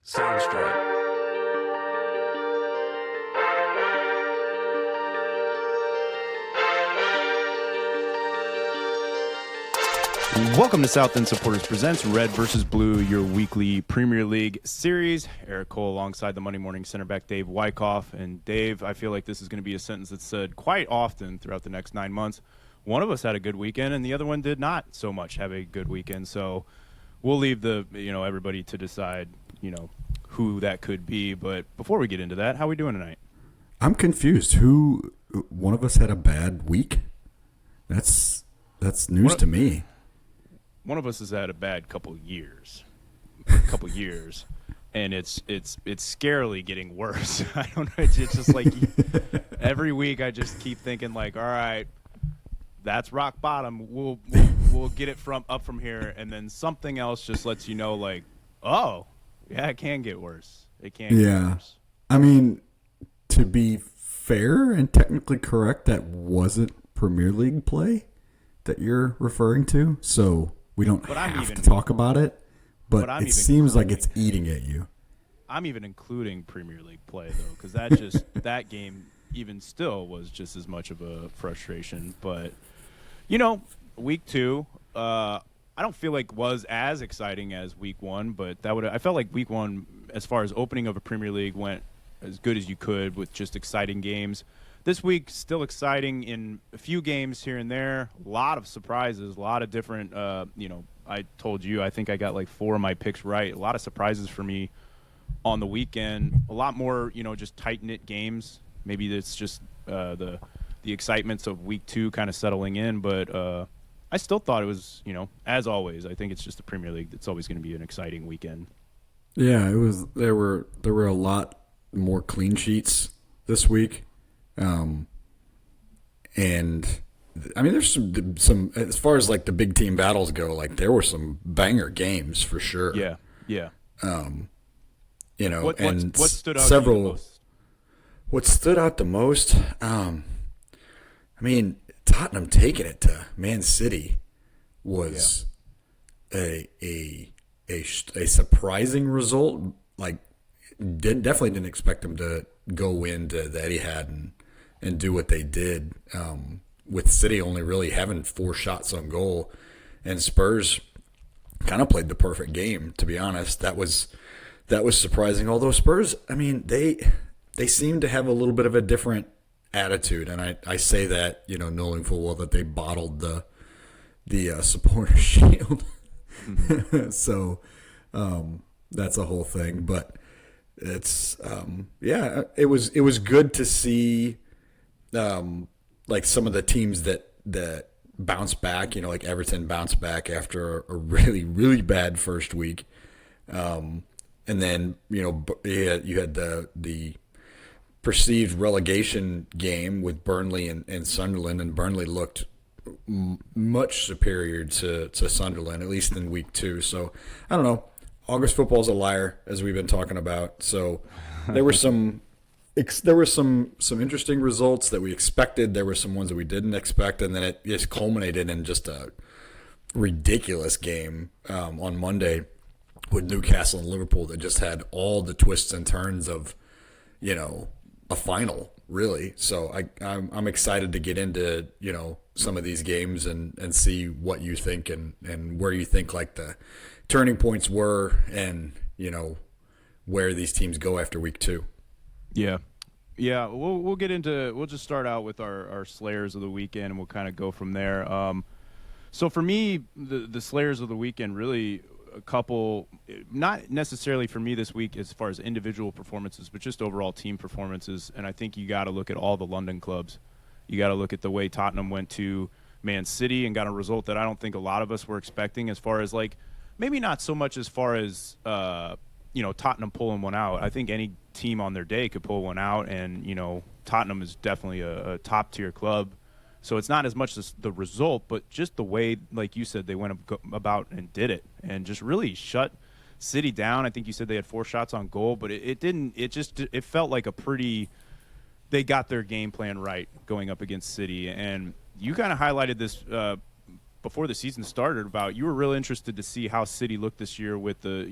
Soundstripe. Welcome to South End Supporters Presents Red vs. Blue, your weekly Premier League series. Eric Cole alongside the Monday morning center back Dave Wyckoff. And Dave, I feel like this is going to be a sentence that's said quite often throughout the next 9 months. One of us had a good weekend and the other one did not so much have a good weekend. So we'll leave everybody to decide, who that could be. But before we get into that, how are we doing tonight? I'm confused. One of us had a bad week? That's news to me. One of us has had a bad couple years, and it's scarily getting worse. I don't know. It's just like every week I just keep thinking like, all right, that's rock bottom. We'll get it up from here, and then something else just lets you know like, oh, yeah, it can get worse. It can get worse. I mean, to be fair and technically correct, that wasn't Premier League play that you're referring to, so we don't have to talk about it, but it seems like it's eating at you. I'm even including Premier League play, though, because that game even still was just as much of a frustration. But, week two, I don't feel like was as exciting as week one, but I felt like week one, as far as opening of a Premier League, went as good as you could with just exciting games. This week, still exciting in a few games here and there. A lot of surprises, a lot of different, I told you, I think I got like 4 of my picks right. A lot of surprises for me on the weekend. A lot more, just tight-knit games. Maybe it's just the excitements of week two kind of settling in. But I still thought it was, as always, I think it's just the Premier League that's always going to be an exciting weekend. Yeah, it was. There were a lot more clean sheets this week. And I mean, there's some as far as like the big team battles go, like there were some banger games for sure. Yeah. What stood out the most? What stood out the most? I mean, Tottenham taking it to Man City was a surprising result. Like, definitely didn't expect them to go into the Etihad and do what they did, with City only really having 4 shots on goal, and Spurs kind of played the perfect game, to be honest. That was surprising. Although Spurs, I mean, they seem to have a little bit of a different attitude, and I say that, knowing full well that they bottled the supporter shield. Mm-hmm. So that's a whole thing, but it's it was good to see like some of the teams that bounce back, like Everton bounced back after a really, really bad first week, and then you had the perceived relegation game with Burnley and Sunderland, and Burnley looked much superior to Sunderland, at least in week 2. So I don't know. August football's a liar, as we've been talking about. So there were some interesting results that we expected. There were some ones that we didn't expect, and then it just culminated in just a ridiculous game on Monday with Newcastle and Liverpool that just had all the twists and turns of, a final, really. So I'm excited to get into, some of these games and see what you think and where you think like the turning points were, and where these teams go after week 2. Yeah. We'll get into. We'll just start out with our Slayers of the weekend, and we'll kind of go from there. So for me, the Slayers of the weekend, really a couple, not necessarily for me this week as far as individual performances, but just overall team performances. And I think you got to look at all the London clubs. You got to look at the way Tottenham went to Man City and got a result that I don't think a lot of us were expecting, as far as like. Maybe not so much as far as, Tottenham pulling one out. I think any team on their day could pull one out, and, Tottenham is definitely a top-tier club. So it's not as much as the result, but just the way, like you said, they went about and did it and just really shut City down. I think you said they had 4 shots on goal, but it felt like they got their game plan right going up against City. And you kind of highlighted this before the season started about you were real interested to see how City looked this year with the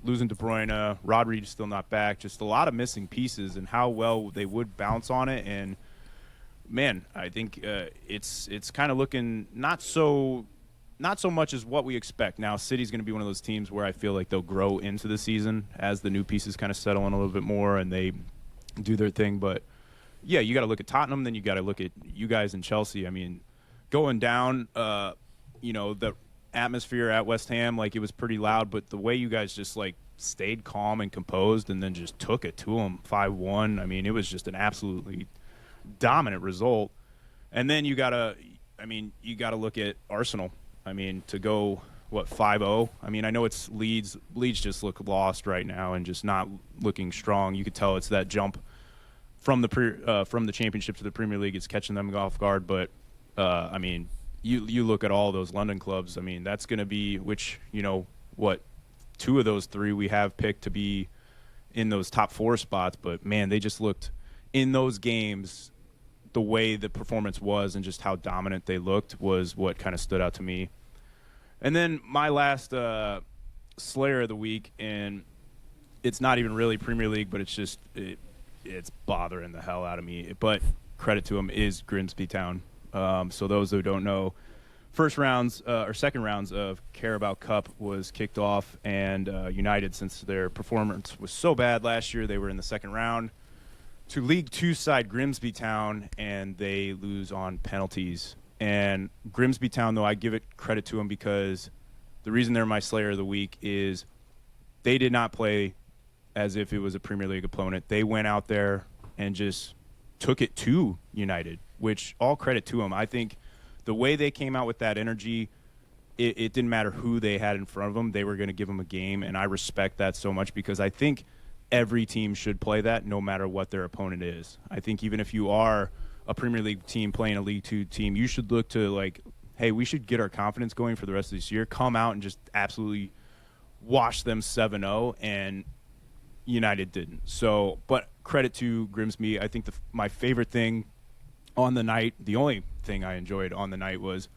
losing De Bruyne, Rodri's still not back, just a lot of missing pieces, and how well they would bounce on it. And man, I think it's kind of looking not so much as what we expect. Now, City's going to be one of those teams where I feel like they'll grow into the season as the new pieces kind of settle in a little bit more and they do their thing. But yeah, you got to look at Tottenham, then you got to look at you guys in Chelsea. I mean, going down, the atmosphere at West Ham, like, it was pretty loud, but the way you guys just like stayed calm and composed and then just took it to them 5-1. I mean, it was just an absolutely dominant result. And then you got to look at Arsenal. I mean, to go 5-0. I mean, I know it's Leeds. Leeds just look lost right now and just not looking strong. You could tell it's that jump from the Championship to the Premier League. It's catching them off guard. But I mean, you look at all those London clubs. I mean, that's going to be two of those three we have picked to be in those top four spots. But man, they just looked in those games. The way the performance was and just how dominant they looked was what kind of stood out to me. And then my last Slayer of the week, and it's not even really Premier League, but it's bothering the hell out of me. But credit to him, is Grimsby Town. So those who don't know, second rounds of Carabao Cup was kicked off, and United, since their performance was so bad last year, they were in the second round to League Two side Grimsby Town, and they lose on penalties. And Grimsby Town, though, I give it credit to them because the reason they're my Slayer of the week is they did not play as if it was a Premier League opponent. They went out there and just took it to United, which all credit to them. I think the way they came out with that energy, it didn't matter who they had in front of them. They were going to give them a game, and I respect that so much because I think every team should play that no matter what their opponent is. I think even if you are a Premier League team playing a League Two team, you should look to, like, hey, we should get our confidence going for the rest of this year. Come out and just absolutely wash them 7-0, and United didn't. So, but credit to Grimsby. I think my favorite thing on the night, the only thing I enjoyed on the night was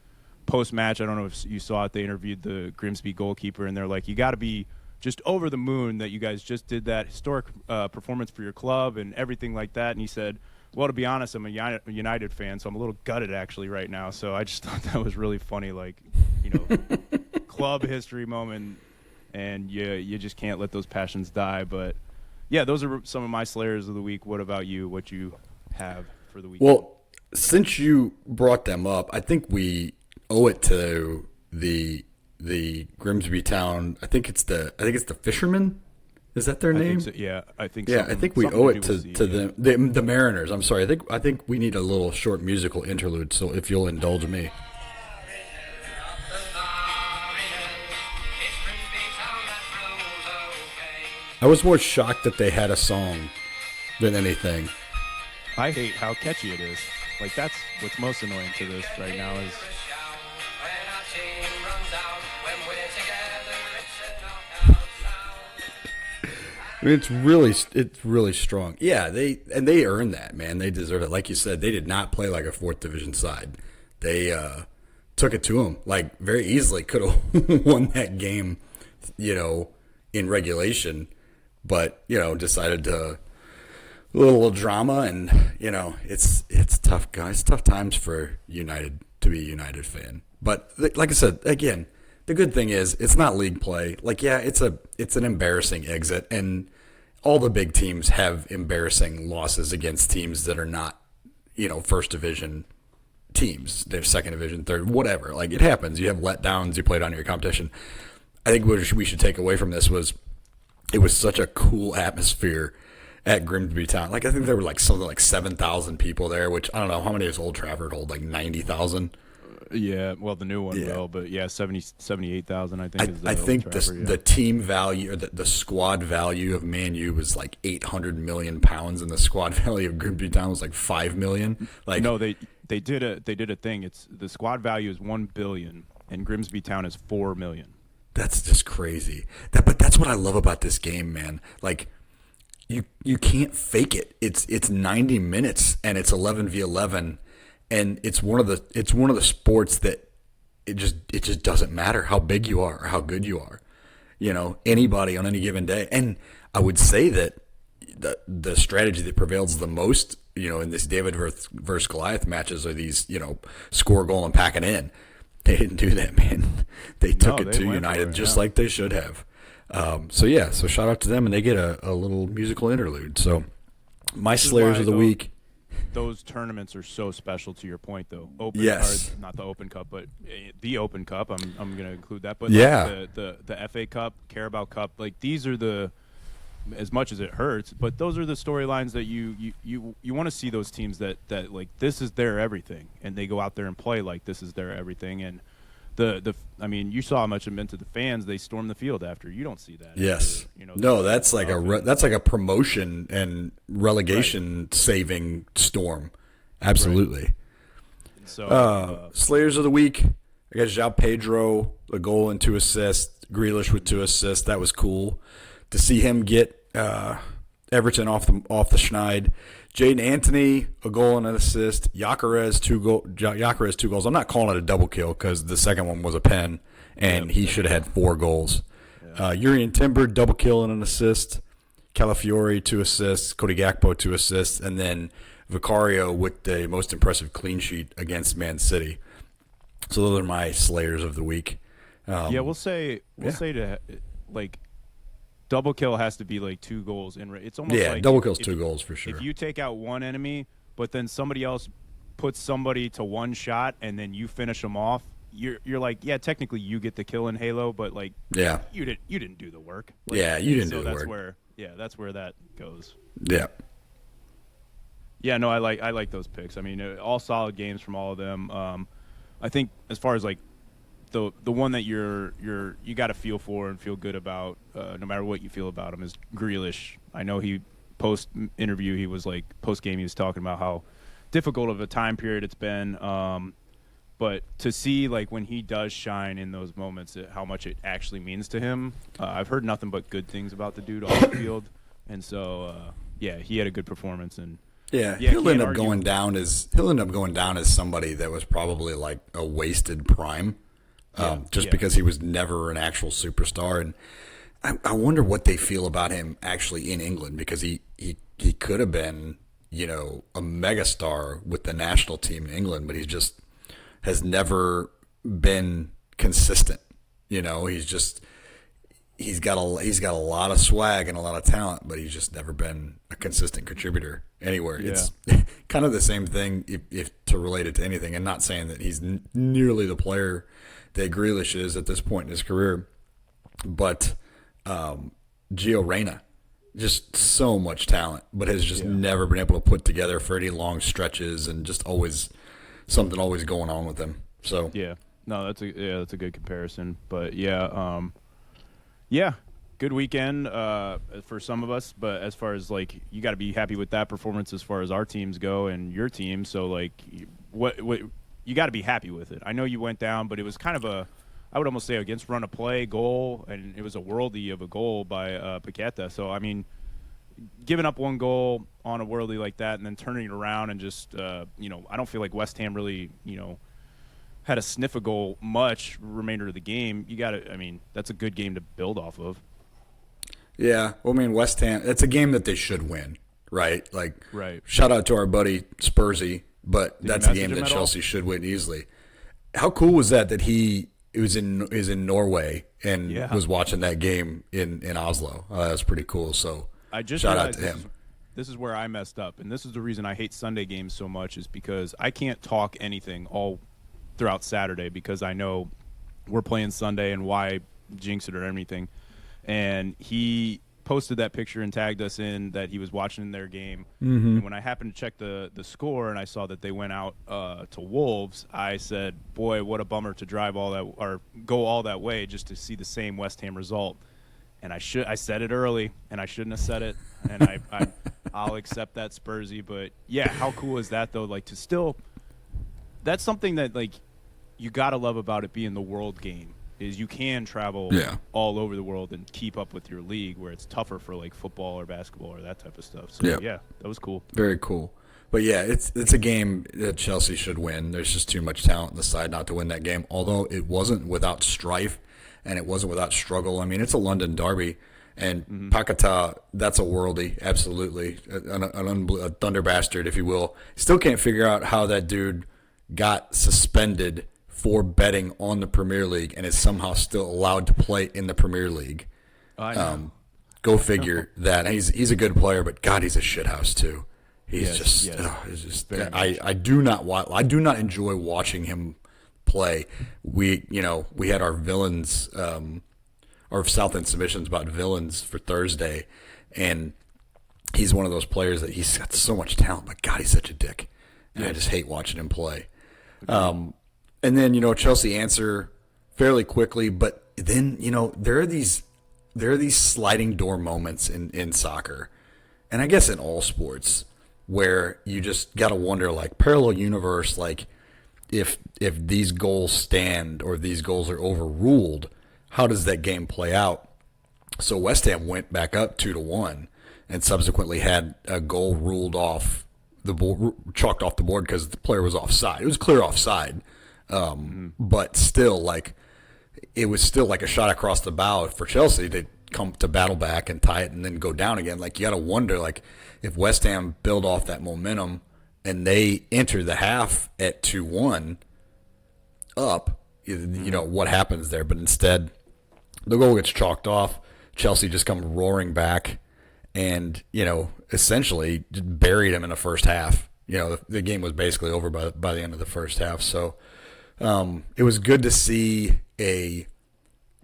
post-match. I don't know if you saw it. They interviewed the Grimsby goalkeeper, and they're like, you got to be just over the moon that you guys just did that historic performance for your club and everything like that. And he said, well, to be honest, I'm a United fan, so I'm a little gutted actually right now. So I just thought that was really funny, like, club history moment, and you just can't let those passions die. But yeah, those are some of my Slayers of the week. What about you? What you have for the week? Well, since you brought them up, I think we owe it to the Grimsby Town. I think it's the Fishermen. Is that their name? Think so. Yeah, I think. Yeah, I think we owe it to the Mariners. I'm sorry. I think we need a little short musical interlude. So if you'll indulge me. I was more shocked that they had a song than anything. I hate how catchy it is. Like, that's what's most annoying to this right now is. I mean, it's really strong. Yeah, they earned that, man. They deserve it. Like you said, they did not play like a fourth division side. They took it to them, like, very easily could have won that game, in regulation, but decided to a little drama, and it's tough, guys. Tough times for United to be a United fan. But like I said, again, the good thing is it's not league play. Like, yeah, it's an embarrassing exit, and all the big teams have embarrassing losses against teams that are not, first division teams. They're second division, third, whatever. Like, it happens. You have letdowns. You play down your competition. I think what we should take away from this was it was such a cool atmosphere at Grimsby Town. Like, I think there were like something like 7,000 people there, which I don't know how many does Old Trafford hold, like 90,000. Yeah, well, the new one will, but yeah, 78,000, I think. I think the team value, or the squad value of Man U was like 800 million pounds, and the squad value of Grimsby Town was like 5 million. Like, no, they did a thing. It's the squad value is 1 billion, and Grimsby Town is 4 million. That's just crazy. But that's what I love about this game, man. Like, you can't fake it. It's 90 minutes, and it's 11v11. And it's one of the sports that it just doesn't matter how big you are or how good you are. anybody on any given day. And I would say that the strategy that prevails the most, in this David versus Goliath matches are these, score a goal and pack it in. They didn't do that, man. They took it to United just like they should have. So shout out to them, and they get a little musical interlude. So my Slayers of the week. Those tournaments are so special to your point, though. Yes. Not the Open Cup, but the Open Cup. I'm going to include that. But yeah, the FA Cup, Carabao Cup, like these are as much as it hurts, but those are the storylines that you want to see those teams that like this is their everything, and they go out there and play like this is their everything. And I mean, you saw how much it meant to the fans. They stormed the field after. You don't see that. Yes. After, no, that's like a promotion and relegation saving storm. Absolutely. Right. So Slayers of the week. I guess João Pedro, a goal and 2 assists. Grealish with 2 assists. That was cool to see him get Everton off the schneid. Jaden Anthony, a goal and an assist. Gyökeres, 2 goals. I'm not calling it a double kill because the second one was a pen, and he should have had 4 goals. Yeah. Urian Timber, double kill and an assist. Calafiori, 2 assists. Cody Gakpo, 2 assists. And then Vicario with the most impressive clean sheet against Man City. So those are my Slayers of the week. We'll say to like double kill has to be like 2 goals in. It's almost like double kill's 2 goals for sure. If you take out one enemy, but then somebody else puts somebody to 1 shot and then you finish them off, you're like, yeah, technically you get the kill in Halo, but like, you didn't do the work. Like, you didn't do the work. That's where that goes. Yeah. Yeah, no, I like those picks. I mean, all solid games from all of them. I think as far as like the one that you got to feel for and feel good about, no matter what you feel about him, is Grealish. I know he post game he was talking about how difficult of a time period it's been, but to see like when he does shine in those moments, how much it actually means to him. I've heard nothing but good things about the dude off the field, and so he had a good performance. And he'll end up going down as somebody that was probably like a wasted prime. Because he was never an actual superstar. And I wonder what they feel about him actually in England, because he could have been, a megastar with the national team in England, but he just has never been consistent. He's got a lot of swag and a lot of talent, but he's just never been a consistent contributor anywhere. Yeah. It's kind of the same thing if to relate it to anything, and not saying that he's nearly the player that Grealish is at this point in his career, but Gio Reyna, just so much talent, but has just never been able to put together for any long stretches, and just something always going on with him. So that's a good comparison. But good weekend for some of us. But as far as like, you got to be happy with that performance as far as our teams go and your team. So like, what you got to be happy with it. I know you went down, but it was kind of I would almost say against run of play goal, and it was a worldie of a goal by Paqueta. So, I mean, giving up 1 goal on a worldie like that and then turning it around and just, I don't feel like West Ham really, had a sniff a goal much remainder of the game. That's a good game to build off of. Yeah. Well, I mean, West Ham, it's a game that they should win, right? Like, right. Shout out to our buddy Spursy. But that's a game that Chelsea should win easily. How cool was that he is in Norway and was watching that game in Oslo? That was pretty cool. So shout out to him. This is where I messed up, and this is the reason I hate Sunday games so much, is because I can't talk anything all throughout Saturday because I know we're playing Sunday and why jinx it or anything. And he posted that picture and tagged us in that he was watching their game. Mm-hmm. And when I happened to check the score and I saw that they went out to Wolves, I said, boy, what a bummer to drive all that or go all that way just to see the same West Ham result. And I said it early, and I shouldn't have said it. And I'll accept that, Spursy. But yeah, how cool is that though? Like, to still, that's something that like you gotta love about it being the world game. Is you can travel all over the world and keep up with your league, where it's tougher for like football or basketball or that type of stuff. So that was cool. Very cool. But yeah, it's a game that Chelsea should win. There's just too much talent on the side not to win that game. Although it wasn't without strife, and it wasn't without struggle. I mean, it's a London derby, and Paquetá, that's a worldie, absolutely, a thunder bastard, if you will. Still can't figure out how that dude got suspended for betting on the Premier League and is somehow still allowed to play in the Premier League. I know. Go figure that. He's a good player, but God, he's a shithouse too. He's Yes. he's just. Very I do not enjoy watching him play. We had our villains, our South End submissions about villains for Thursday, and he's one of those players that he's got so much talent, but God, he's such a dick. And I just hate watching him play. And then Chelsea answer fairly quickly, but then there are these sliding door moments in soccer, and I guess in all sports, where you just got to wonder, like, parallel universe, like if these goals stand or these goals are overruled, how does that game play out? So West Ham went back up 2-1 and subsequently had a goal ruled off the board, chalked off the board because the player was offside. It was clear offside, but still, like, it was still like a shot across the bow for Chelsea to come to battle back and tie it and then go down again. Like, you got to wonder, like, if West Ham build off that momentum and they enter the half at 2-1 up, what happens there? But instead, the goal gets chalked off. Chelsea just come roaring back and, essentially just buried him in the first half. The game was basically over by the end of the first half. So it was good to see a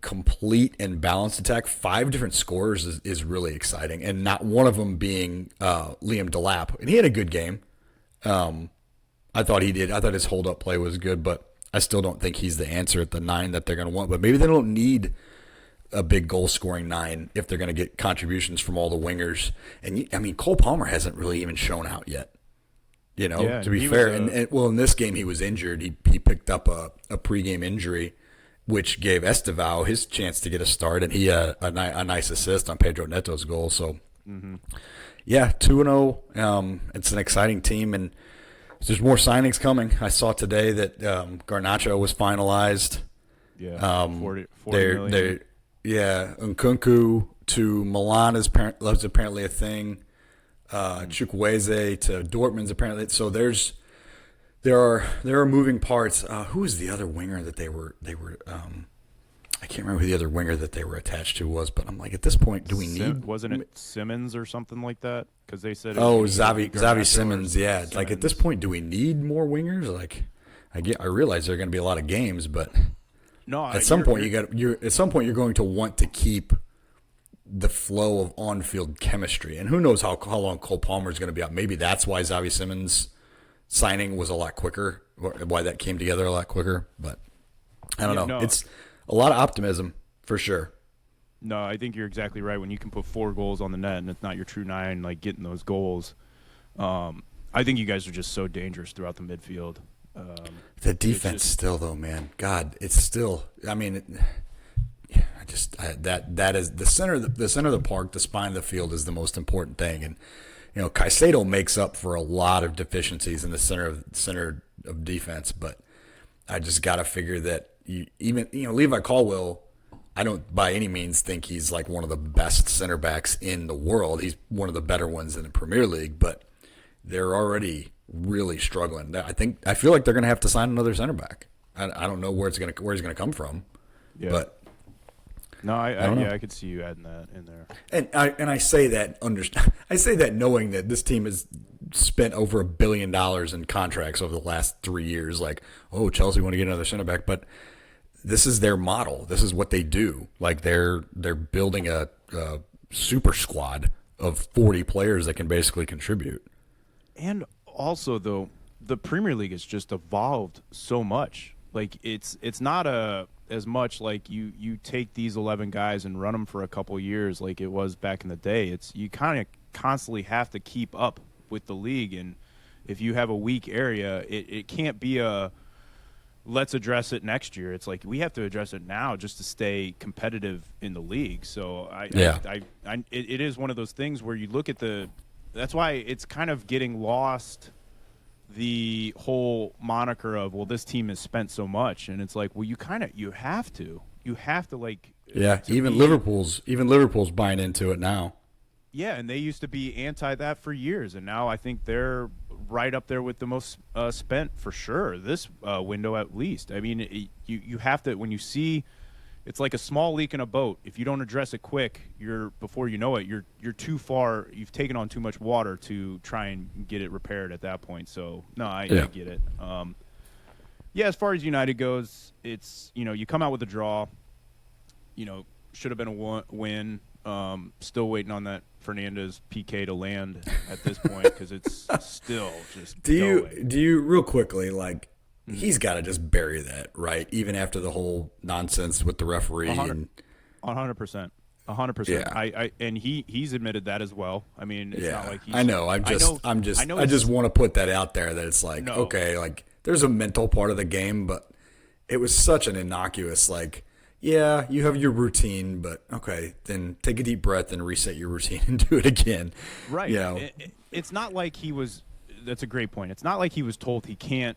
complete and balanced attack. 5 different scorers is really exciting, and not one of them being Liam Delap. And he had a good game. I thought he did. I thought his hold-up play was good, but I still don't think he's the answer at the 9 that they're going to want. But maybe they don't need a big goal-scoring 9 if they're going to get contributions from all the wingers. And, Cole Palmer hasn't really even shown out yet. To be fair. And in this game he was injured. He picked up a pregame injury, which gave Estevao his chance to get a start, and he had a nice assist on Pedro Neto's goal. So, 2-0. It's an exciting team, and there's more signings coming. I saw today that Garnacho was finalized. Yeah, 40 million. Nkunku to Milan is apparently a thing. Chukwueze to Dortmund's apparently. So there are moving parts. Who was the other winger that they were I can't remember who the other winger that they were attached to was, but I'm like, at this point, do we need? Wasn't it Simmons or something like that? Because they said Xavi Simmons. Yeah, Simmons. Like, at this point, do we need more wingers? Like, I realize there are going to be a lot of games, but no, at some point you're going to want to keep the flow of on-field chemistry, and who knows how long Cole Palmer is going to be out. Maybe that's why Xavi Simmons signing was a lot quicker, why that came together a lot quicker. But I don't know. No. It's a lot of optimism for sure. No, I think you're exactly right. When you can put 4 goals on the net and it's not your true 9, like getting those goals, I think you guys are just so dangerous throughout the midfield. The defense still, though, man. God, it's still. I mean, that is the center of the park. The spine of the field is the most important thing, and Caicedo makes up for a lot of deficiencies in the center of defense. But I just got to figure that Levi Colwill, I don't by any means think he's like one of the best center backs in the world. He's one of the better ones in the Premier League, but they're already really struggling. I feel like they're going to have to sign another center back. I don't know where he's going to come from, but. No, I could see you adding that in there. And I say that I say that knowing that this team has spent over $1 billion in contracts over the last 3 years. Like, Chelsea want to get another center back, but this is their model. This is what they do. Like, they're building a super squad of 40 players that can basically contribute. And also, though, the Premier League has just evolved so much. Like, it's not as much like you take these 11 guys and run them for a couple years like it was back in the day. It's you kind of constantly have to keep up with the league, and if you have a weak area, it can't be a let's address it next year. It's like we have to address it now just to stay competitive in the league. So it is one of those things where you look at that's why it's kind of getting lost, the whole moniker of, well, this team has spent so much, and it's like, well, you have to. You have to like. Yeah, To even me, Liverpool's buying into it now. yeah, and they used to be anti that for years, and now I think they're right up there with the most spent for sure. This window, at least. I mean, you have to when you see. It's like a small leak in a boat. If you don't address it quick, before you know it, you're too far. You've taken on too much water to try and get it repaired at that point. So no, I get it. Yeah, as far as United goes, it's you come out with a draw. Should have been a win. Still waiting on that Fernandez PK to land at this point because it's still just. Do you real quickly like? He's got to just bury that, right? Even after the whole nonsense with the referee. 100%. 100%. Yeah. I and he's admitted that as well. I mean, it's not like he's. I know. I just want to put that out there that it's like, okay, like there's a mental part of the game, but it was such an innocuous, like, yeah, you have your routine, but okay, then take a deep breath and reset your routine and do it again. Right. It's not like he was. That's a great point. It's not like he was told he can't.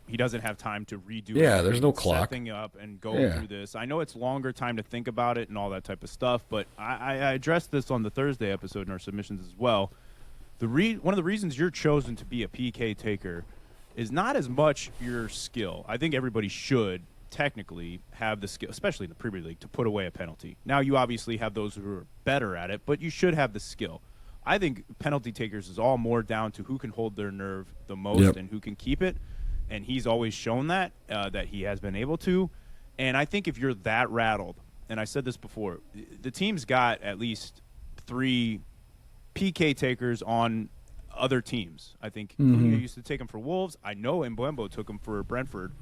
He doesn't have time to redo. Yeah, there's no clock. Setting up and go through this. I know it's longer time to think about it and all that type of stuff, but I addressed this on the Thursday episode in our submissions as well. One of the reasons you're chosen to be a PK taker is not as much your skill. I think everybody should technically have the skill, especially in the Premier League, to put away a penalty. Now you obviously have those who are better at it, but you should have the skill. I think penalty takers is all more down to who can hold their nerve the most and who can keep it. And he's always shown that he has been able to. And I think if you're that rattled, and I said this before, the team's got at least 3 PK takers on other teams. I think Cunha used to take them for Wolves. I know Mbeumo took them for Brentford.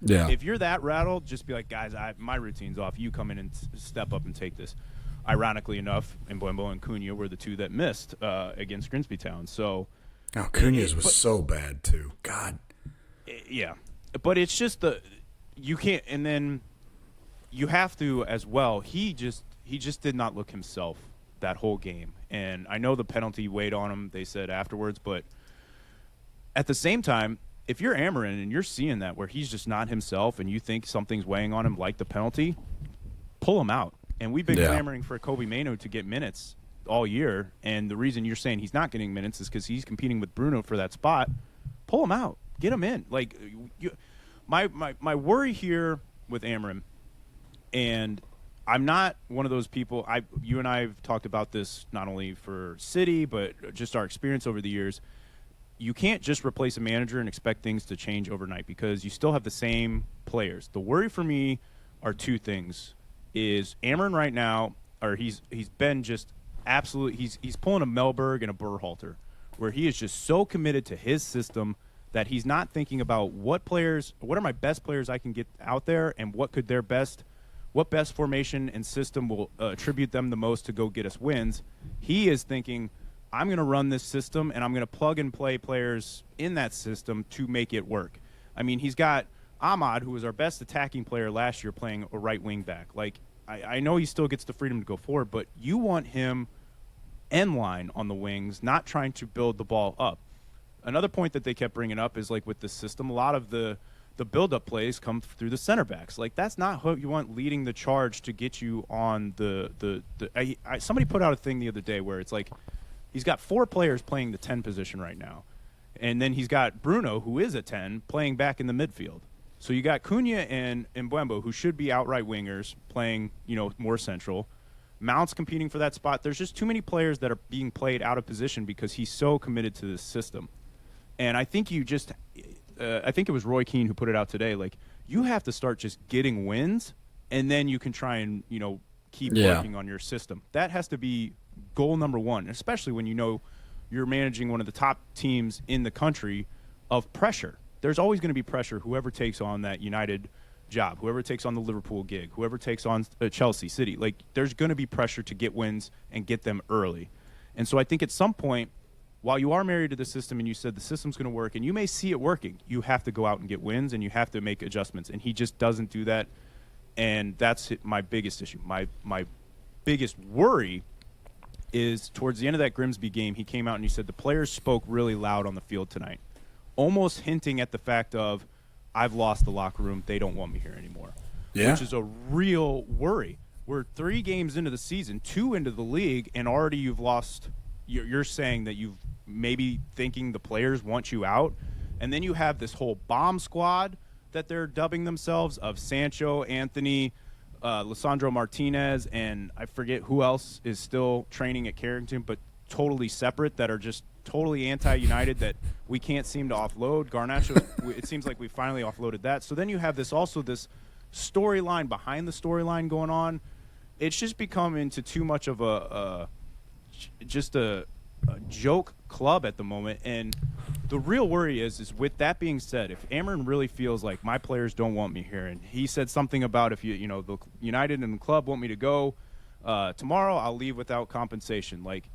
Yeah. If you're that rattled, just be like, guys, my routine's off. You come in and step up and take this. Ironically enough, Mbeumo and Cunha were the 2 that missed against Grimsby Town. So, Cunha's was so bad too. God. Yeah, but it's just you can't, and then you have to as well. He just did not look himself that whole game, and I know the penalty weighed on him. They said afterwards, but at the same time, if you're Amarin and you're seeing that where he's just not himself, and you think something's weighing on him like the penalty, pull him out. And we've been clamoring for Kobe Mainoo to get minutes all year, and the reason you're saying he's not getting minutes is because he's competing with Bruno for that spot. Pull him out. Get him in. Like, my worry here with Amarin, and I'm not one of those people. You and I have talked about this not only for City, but just our experience over the years. You can't just replace a manager and expect things to change overnight because you still have the same players. The worry for me are 2 things. Is Amarin right now, or he's been just absolute. He's pulling a Melberg and a Berhalter, where he is just so committed to his system that he's not thinking about what are my best players I can get out there, and what best formation and system will attribute them the most to go get us wins. He is thinking, I'm going to run this system, and I'm going to plug and play players in that system to make it work. I mean, he's got Ahmad, who was our best attacking player last year, playing a right wing back. Like, I know he still gets the freedom to go forward, but you want him end line on the wings, not trying to build the ball up. Another point that they kept bringing up is, like, with this system, a lot of the build-up plays come through the center backs. Like, that's not who you want leading the charge to get you on somebody put out a thing the other day where it's like he's got 4 players playing the 10 position right now. And then he's got Bruno, who is a 10, playing back in the midfield. So you got Cunha and Mbeumo, who should be outright wingers, playing, more central. Mount's competing for that spot. There's just too many players that are being played out of position because he's so committed to this system. And I think I think it was Roy Keane who put it out today. Like, you have to start just getting wins, and then you can try and, keep working on your system. That has to be goal number 1, especially when you're managing one of the top teams in the country of pressure. There's always going to be pressure, whoever takes on that United job, whoever takes on the Liverpool gig, whoever takes on Chelsea City. Like, there's going to be pressure to get wins and get them early. And so I think at some point, while you are married to the system and you said the system's going to work and you may see it working, you have to go out and get wins and you have to make adjustments. And he just doesn't do that. And that's my biggest issue. My biggest worry is towards the end of that Grimsby game, he came out and he said the players spoke really loud on the field tonight, almost hinting at the fact of, I've lost the locker room. They don't want me here anymore. Yeah. which is a real worry. We're 3 games into the season, 2 into the league, and already you've lost. You're saying that you've maybe thinking the players want you out, and then you have this whole bomb squad that they're dubbing themselves of Sancho, Anthony, Lisandro Martinez, and I forget who else is still training at Carrington, but totally separate, that are just totally anti-United that we can't seem to offload. Garnacho, it seems like we finally offloaded that. So then you have this storyline behind the storyline going on. It's just become into too much of a joke club at the moment. And the real worry is with that being said, if Ameren really feels like my players don't want me here, and he said something about if the United and the club want me to go tomorrow, I'll leave without compensation. Like,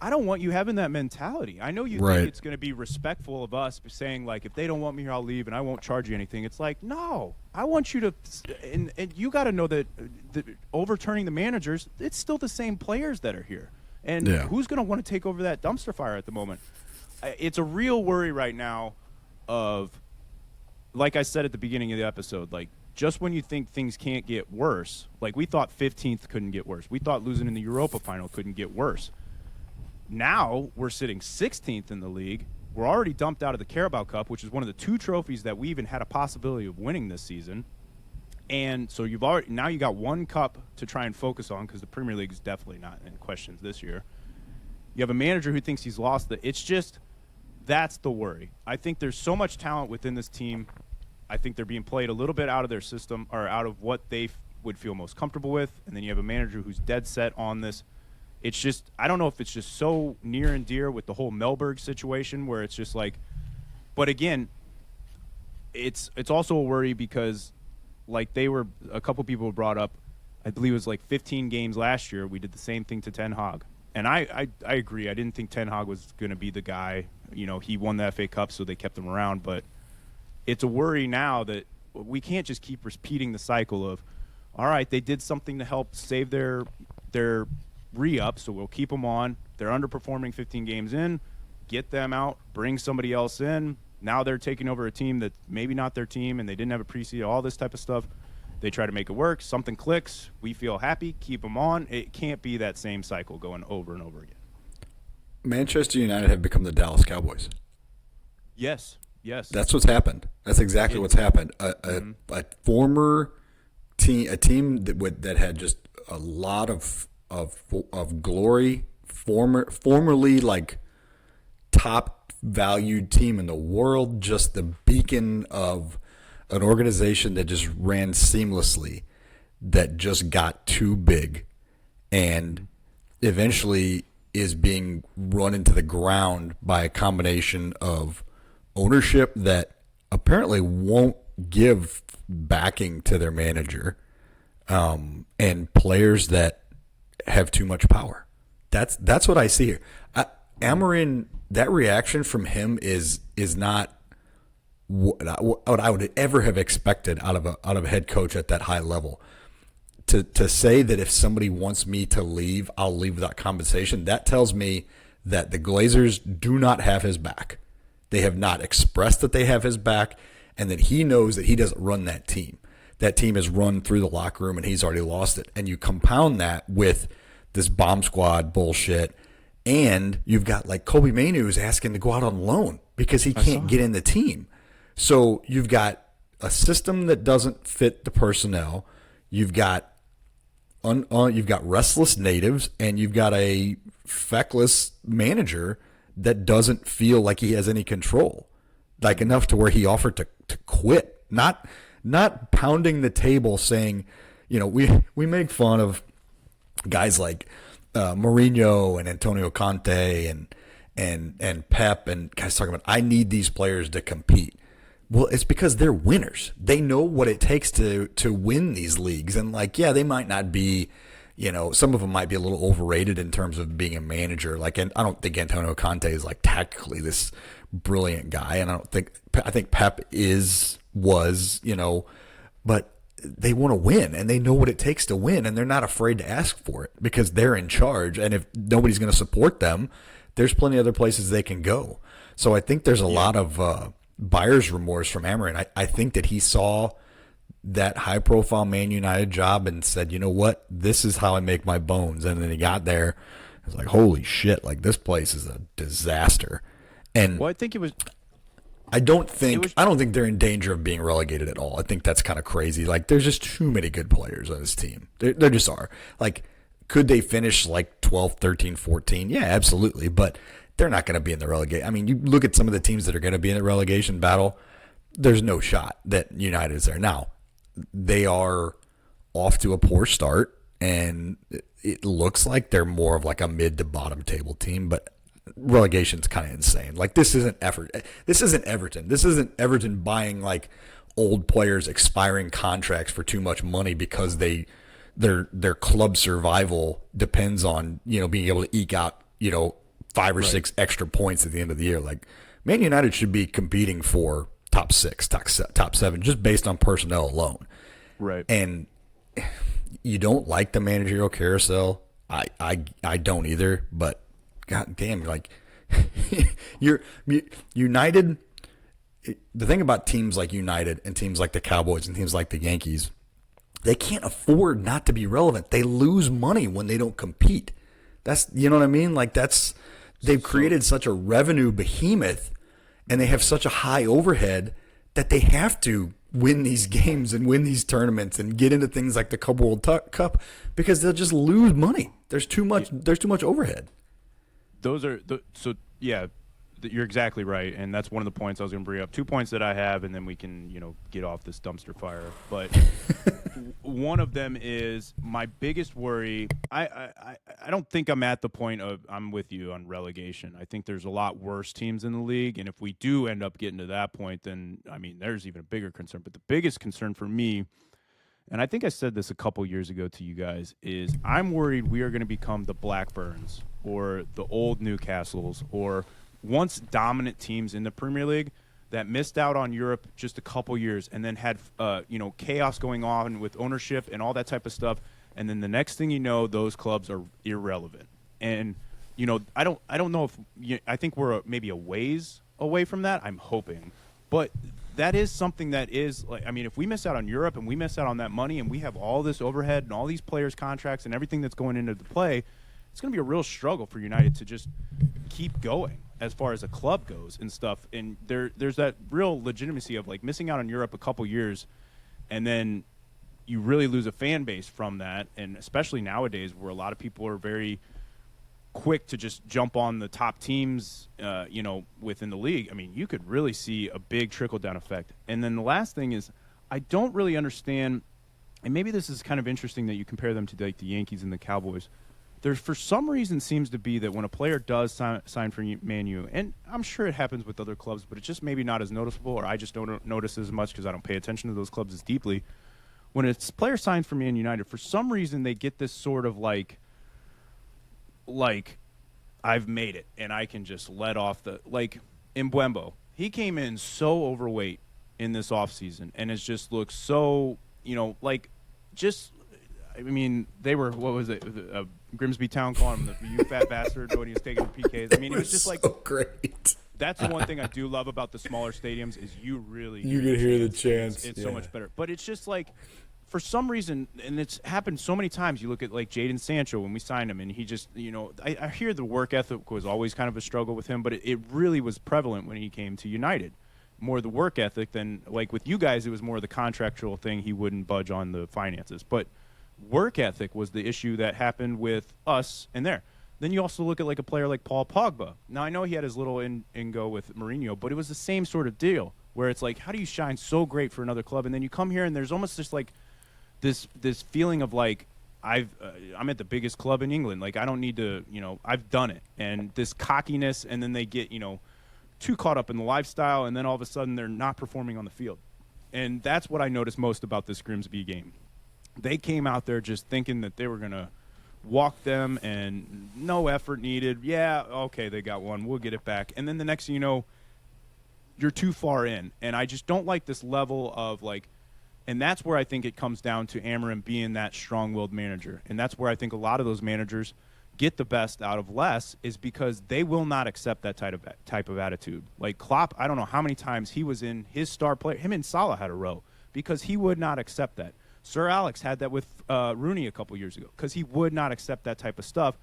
I don't want you having that mentality. I know you think it's going to be respectful of us saying, like, if they don't want me here, I'll leave and I won't charge you anything. It's like, no, I want you to – and you got to know that overturning the managers, it's still the same players that are here. And who's going to want to take over that dumpster fire at the moment? It's a real worry right now of, like I said at the beginning of the episode, like, just when you think things can't get worse, like we thought 15th couldn't get worse. We thought losing in the Europa final couldn't get worse. Now we're sitting 16th in the league. We're already dumped out of the Carabao Cup, which is one of the 2 trophies that we even had a possibility of winning this season. And so you got 1 cup to try and focus on, because the Premier League is definitely not in questions this year. You have a manager who thinks he's lost it. It's just, that's the worry. I think there's so much talent within this team. I think they're being played a little bit out of their system, or out of what they would feel most comfortable with. And then you have a manager who's dead set on this. It's just, I don't know if it's just so near and dear with the whole Melberg situation, where it's just like, but again, it's also a worry because, like, a couple people brought up, I believe it was like 15 games last year, we did the same thing to Ten Hag. And I agree. I didn't think Ten Hag was going to be the guy. He won the FA Cup, so they kept him around. But it's a worry now that we can't just keep repeating the cycle of, all right, they did something to help save their re-up, so we'll keep them on. They're underperforming 15 games in. Get them out. Bring somebody else in. Now they're taking over a team that's maybe not their team, and they didn't have a preseason, all this type of stuff. They try to make it work. Something clicks. We feel happy. Keep them on. It can't be that same cycle going over and over again. Manchester United have become the Dallas Cowboys. Yes. That's what's happened. That's exactly what's happened. A former team, a team that had just a lot of glory, formerly like top valued team in the world, just the beacon of an organization that just ran seamlessly, that just got too big and eventually is being run into the ground by a combination of ownership that apparently won't give backing to their manager, and players that have too much power. That's what I see here. Ameren, that reaction from him is not what I would ever have expected out of a head coach at that high level. To say that if somebody wants me to leave, I'll leave without compensation, that tells me that the Glazers do not have his back. They have not expressed that they have his back, and that he knows that he doesn't run that team. That team is run through the locker room, and he's already lost it. And you compound that with this bomb squad bullshit, and you've got like Kobe Mainu is asking to go out on loan because he can't get in the team. So you've got a system that doesn't fit the personnel. You've got restless natives, and you've got a feckless manager that doesn't feel like he has any control, like enough to where he offered to quit. Not pounding the table saying, we make fun of guys like Mourinho and Antonio Conte and Pep, and guys talking about, I need these players to compete. Well, it's because they're winners. They know what it takes to win these leagues. And they might not be, some of them might be a little overrated in terms of being a manager. And I don't think Antonio Conte is tactically this brilliant guy. And I think Pep was, but they want to win, and they know what it takes to win, and they're not afraid to ask for it because they're in charge. And if nobody's going to support them, there's plenty of other places they can go. So I think there's a lot of buyer's remorse from Ameren. I think that he saw that high profile Man United job and said, you know what, this is how I make my bones. And then he got there. It was like, holy shit, like this place is a disaster. And Well, I think it was. I don't It think was. I don't think they're in danger of being relegated at all. I think that's kind of crazy. Like there's just too many good players on this team. There just are. Like could they finish like 12, 13, 14? Yeah, absolutely, but they're not going to be in the relegation. I mean, you look at some of the teams that are going to be in the relegation battle, there's no shot that United is there. Now, they are off to a poor start and it looks like they're more of like a mid to bottom table team, but relegation's kind of insane. Like this isn't This isn't Everton. This isn't Everton buying like old players expiring contracts for too much money because their club survival depends on, being able to eke out, 5 or 6 extra points at the end of the year. Like Man United should be competing for top 6, top 7 just based on personnel alone. Right. And you don't like the managerial carousel. I don't either, but god damn, like you're United. The thing about teams like United and teams like the Cowboys and teams like the Yankees, they can't afford not to be relevant. They lose money when they don't compete. That's, you know what I mean? Like they've created such a revenue behemoth and they have such a high overhead that they have to win these games and win these tournaments and get into things like the Club World Cup because they'll just lose money. There's too much overhead. Those are yeah, you're exactly right, and that's one of the points I was going to bring up. 2 points that I have, and then we can get off this dumpster fire. But one of them is my biggest worry. I don't think I'm at the point of I'm with you on relegation. I think there's a lot worse teams in the league, and if we do end up getting to that point, then I mean there's even a bigger concern. But the biggest concern for me, and I think I said this a couple years ago to you guys, is I'm worried we are going to become the Blackburns or the old Newcastles or once dominant teams in the Premier League that missed out on Europe just a couple years and then had chaos going on with ownership and all that type of stuff, and then the next thing you know, those clubs are irrelevant. And I don't know if I think we're maybe a ways away from that. I'm hoping, but that is something that is like, I mean, if we miss out on Europe and we miss out on that money and we have all this overhead and all these players' contracts and everything that's going into the play, it's going to be a real struggle for United to just keep going as far as a club goes and stuff. And there's that real legitimacy of like missing out on Europe a couple years and then you really lose a fan base from that. And especially nowadays where a lot of people are very quick to just jump on the top teams, within the league. I mean, you could really see a big trickle-down effect. And then the last thing is I don't really understand, and maybe this is kind of interesting that you compare them to like the Yankees and the Cowboys. There, for some reason, seems to be that when a player does sign for Man U, and I'm sure it happens with other clubs, but it's just maybe not as noticeable, or I just don't notice as much because I don't pay attention to those clubs as deeply. When a player signs for Man United, for some reason they get this sort of like I've made it and I can just let off the like Mbembo. He came in so overweight in this offseason and has just looked so I mean, they were, what was it, Grimsby Town calling him the you fat bastard when he was taking the PKs. I mean, it was just like so great. That's the one thing I do love about the smaller stadiums is you really You can hear the chants. It's so much better. But it's just like, for some reason, and it's happened so many times, you look at like Jadon Sancho when we signed him, and he just, I hear the work ethic was always kind of a struggle with him, but it really was prevalent when he came to United. More the work ethic than, like with you guys, it was more the contractual thing. He wouldn't budge on the finances. But work ethic was the issue that happened with us and there. Then you also look at like a player like Paul Pogba. Now, I know he had his little in-go with Mourinho, but it was the same sort of deal where it's like, how do you shine so great for another club? And then you come here and there's almost just like this feeling of like, I'm at the biggest club in England. Like, I don't need to, I've done it. And this cockiness, and then they get, too caught up in the lifestyle, and then all of a sudden they're not performing on the field. And that's what I noticed most about this Grimsby game. They came out there just thinking that they were going to walk them and no effort needed. Yeah, okay, they got one. We'll get it back. And then the next thing you know, you're too far in. And I just don't like this level of like, and that's where I think it comes down to Amarim being that strong-willed manager. And that's where I think a lot of those managers get the best out of less is because they will not accept that type of attitude. Like Klopp, I don't know how many times he was in his star player. Him and Salah had a row. because he would not accept that. Sir Alex had that with Rooney a couple years ago because he would not accept that type of stuff.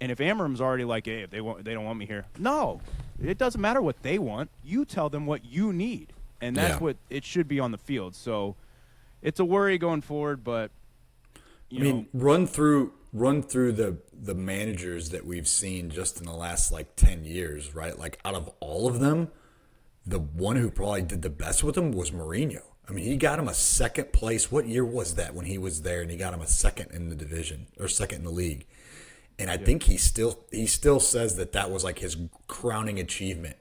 And if Amram's already like, hey, if they don't want me here. No, it doesn't matter what they want. You tell them what you need, and that's what it should be on the field. So it's a worry going forward, but you know, run through the managers that we've seen just in the last like 10 years, right? Like out of all of them, the one who probably did the best with him was Mourinho. I mean, he got him a second place. What year was that when he was there? And he got him a second in the division or second in the league. And I think he still says that was like his crowning achievement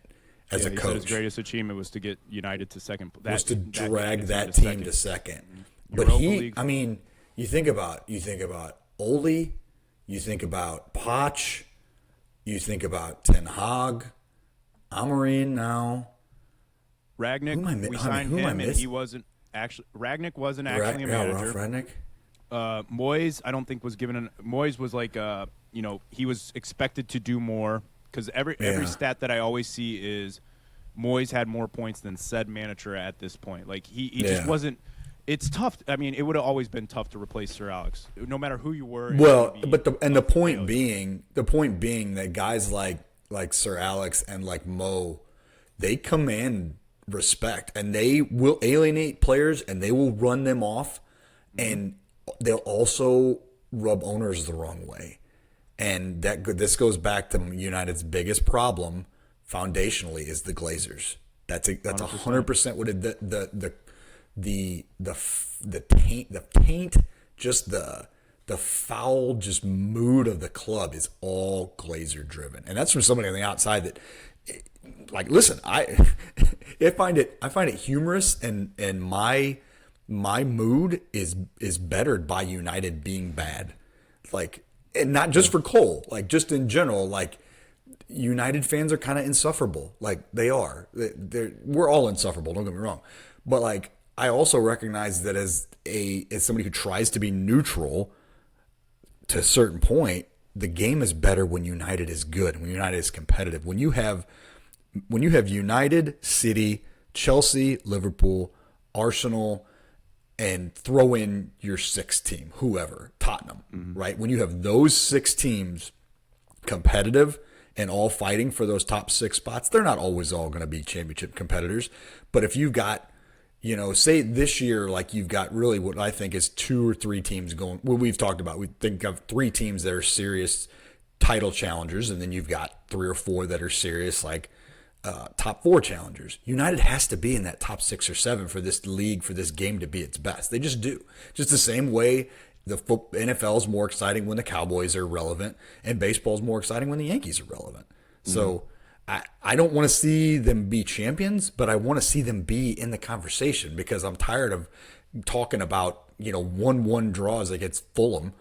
as a he coach. said his greatest achievement was to get United to second. Was to drag that team to second. But you think about Ole, you think about Poch, you think about Ten Hag, Amorim now. Ragnick, we signed him, and he wasn't actually. Ragnick wasn't actually a manager. Ragnick. Moyes, I don't think was given. Moyes was like, he was expected to do more because every stat that I always see is Moyes had more points than said manager at this point. Like he just wasn't. It's tough. I mean, it would have always been tough to replace Sir Alex, no matter who you were. Well, the point being that guys like Sir Alex and like Mo, they command respect and they will alienate players and they will run them off, and they'll also rub owners the wrong way. And this goes back to United's biggest problem foundationally is the Glazers. That's 100% what it, the taint, just the foul just mood of the club is all Glazer driven. And that's from somebody on the outside that, like, listen, I find it humorous, and my mood is bettered by United being bad. Like, and not just for Cole, like just in general, like United fans are kind of insufferable. Like they are. We're all insufferable, don't get me wrong. But like I also recognize that as somebody who tries to be neutral to a certain point, the game is better when United is good, when United is competitive. When you have United, City, Chelsea, Liverpool, Arsenal, and throw in your sixth team, whoever, Tottenham, right? When you have those six teams competitive and all fighting for those top six spots, they're not always all going to be championship competitors. But if you've got, say this year, like you've got really what I think is two or three teams going, what we've talked about, we think of three teams that are serious title challengers, and then you've got three or four that are serious, like top four challengers. United has to be in that top 6 or 7 for this league, for this game to be its best. They just do. Just the same way the NFL is more exciting when the Cowboys are relevant, and baseball is more exciting when the Yankees are relevant. So I don't want to see them be champions, but I want to see them be in the conversation, because I'm tired of talking about 1-1 draws against Fulham.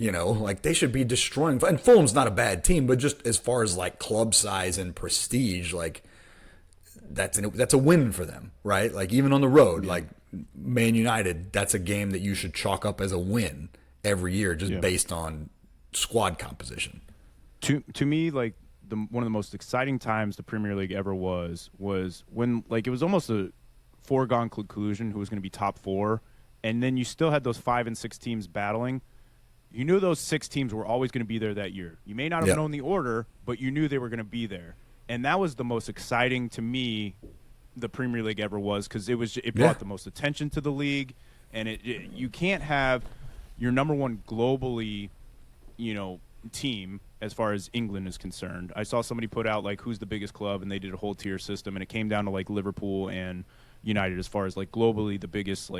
Like they should be destroying. And Fulham's not a bad team, but just as far as like club size and prestige, like that's a win for them, right? Like even on the road, like Man United, that's a game that you should chalk up as a win every year, just based on squad composition. To me, like one of the most exciting times the Premier League ever was when like it was almost a foregone conclusion who was going to be top 4, and then you still had those 5 and 6 teams battling. You knew those 6 teams were always going to be there that year. You may not have known the order, but you knew they were going to be there. And that was the most exciting to me the Premier League ever was, because it brought the most attention to the league. And you can't have your number one globally, team as far as England is concerned. I saw somebody put out like who's the biggest club, and they did a whole tier system, and it came down to like Liverpool and United as far as like globally the biggest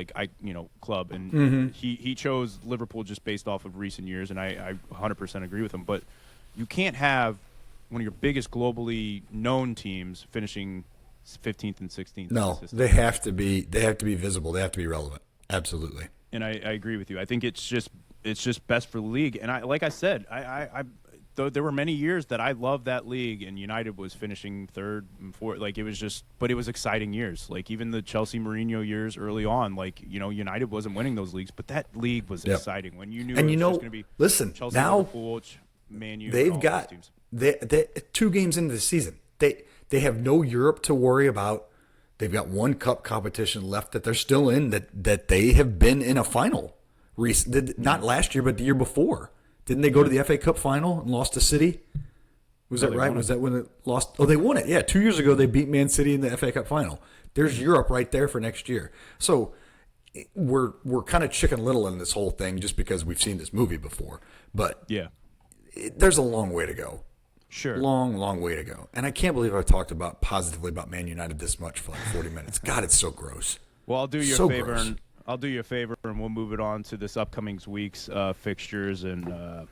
club, and he chose Liverpool just based off of recent years, and I 100% agree with him. But you can't have one of your biggest globally known teams finishing 15th and 16th. No, they have to be visible. They have to be relevant. Absolutely. And I agree with you. I think it's just best for the league. And like I said, there were many years that I loved that league, and United was finishing 3rd and 4th. Like but it was exciting years. Like even the Chelsea Mourinho years early on, like United wasn't winning those leagues, but that league was exciting when you knew it was just going to be. Listen, Chelsea, now Liverpool, Man U. They've got they 2 games into the season. They have no Europe to worry about. They've got one cup competition left that they're still in, that they have been in a final. Not last year, but the year before. Didn't they go to the FA Cup final and lost to City? Was that right? Was that when it lost? Oh, they won it. Yeah, 2 years ago they beat Man City in the FA Cup final. There's Europe right there for next year. So we're kind of Chicken Little in this whole thing just because we've seen this movie before. But Yeah. there's a long way to go. Sure. Long way to go. And I can't believe I've talked positively about Man United this much for like 40 minutes. God, it's so gross. Well, I'll do you So a favor, gross. and I'll do you a favor, and we'll move it on to this upcoming week's fixtures, and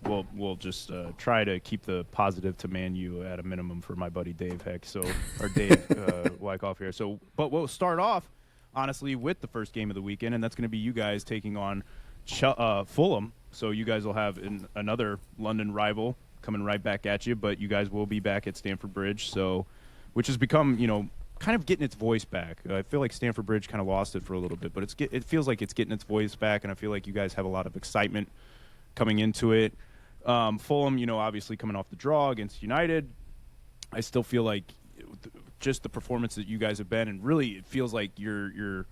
we'll just try to keep the positive to Man U at a minimum for my buddy Dave Heck. So, or Dave Wyckoff here. So, but we'll start off honestly with the first game of the weekend, and that's going to be you guys taking on Fulham. So you guys will have another London rival coming right back at you, but you guys will be back at Stamford Bridge, so which has become, kind of getting its voice back. I feel like Stamford Bridge kind of lost it for a little bit, but it feels like it's getting its voice back, and I feel like you guys have a lot of excitement coming into it. Fulham, obviously coming off the draw against United, I still feel like just the performance that you guys have been, and really it feels like you're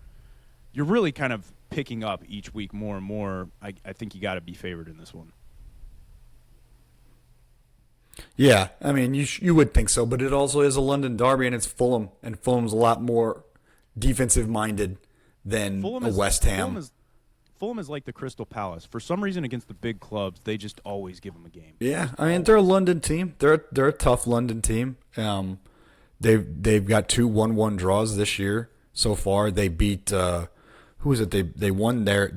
really kind of picking up each week more and more. I think you got to be favored in this one. Yeah, I mean, you would think so, but it also is a London derby, and it's Fulham, and Fulham's a lot more defensive-minded than West Ham. Fulham is like the Crystal Palace. For some reason, against the big clubs, they just always give them a game. Yeah, I mean, they're a London team. They're a tough London team. They've got 2 1-1 draws this year so far. They beat who is it? They won their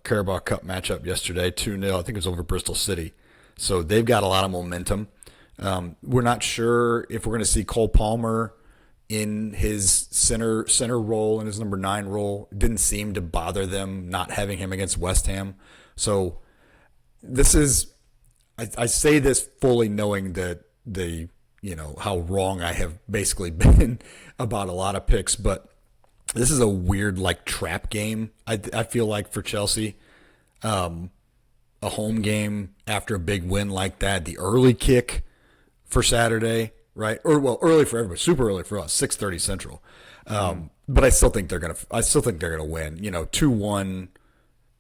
Carabao Cup matchup yesterday 2-0. I think it was over Bristol City. So they've got a lot of momentum. We're not sure if we're going to see Cole Palmer in his center role, in his number 9 role. It didn't seem to bother them not having him against West Ham. So this is, I say this fully knowing that how wrong I have basically been about a lot of picks, but this is a weird trap game. I feel like for Chelsea. A home game after a big win like that, the early kick for Saturday, right? Early for everybody, super early for us, 6:30 Central. But I still think they're gonna win. 2-1,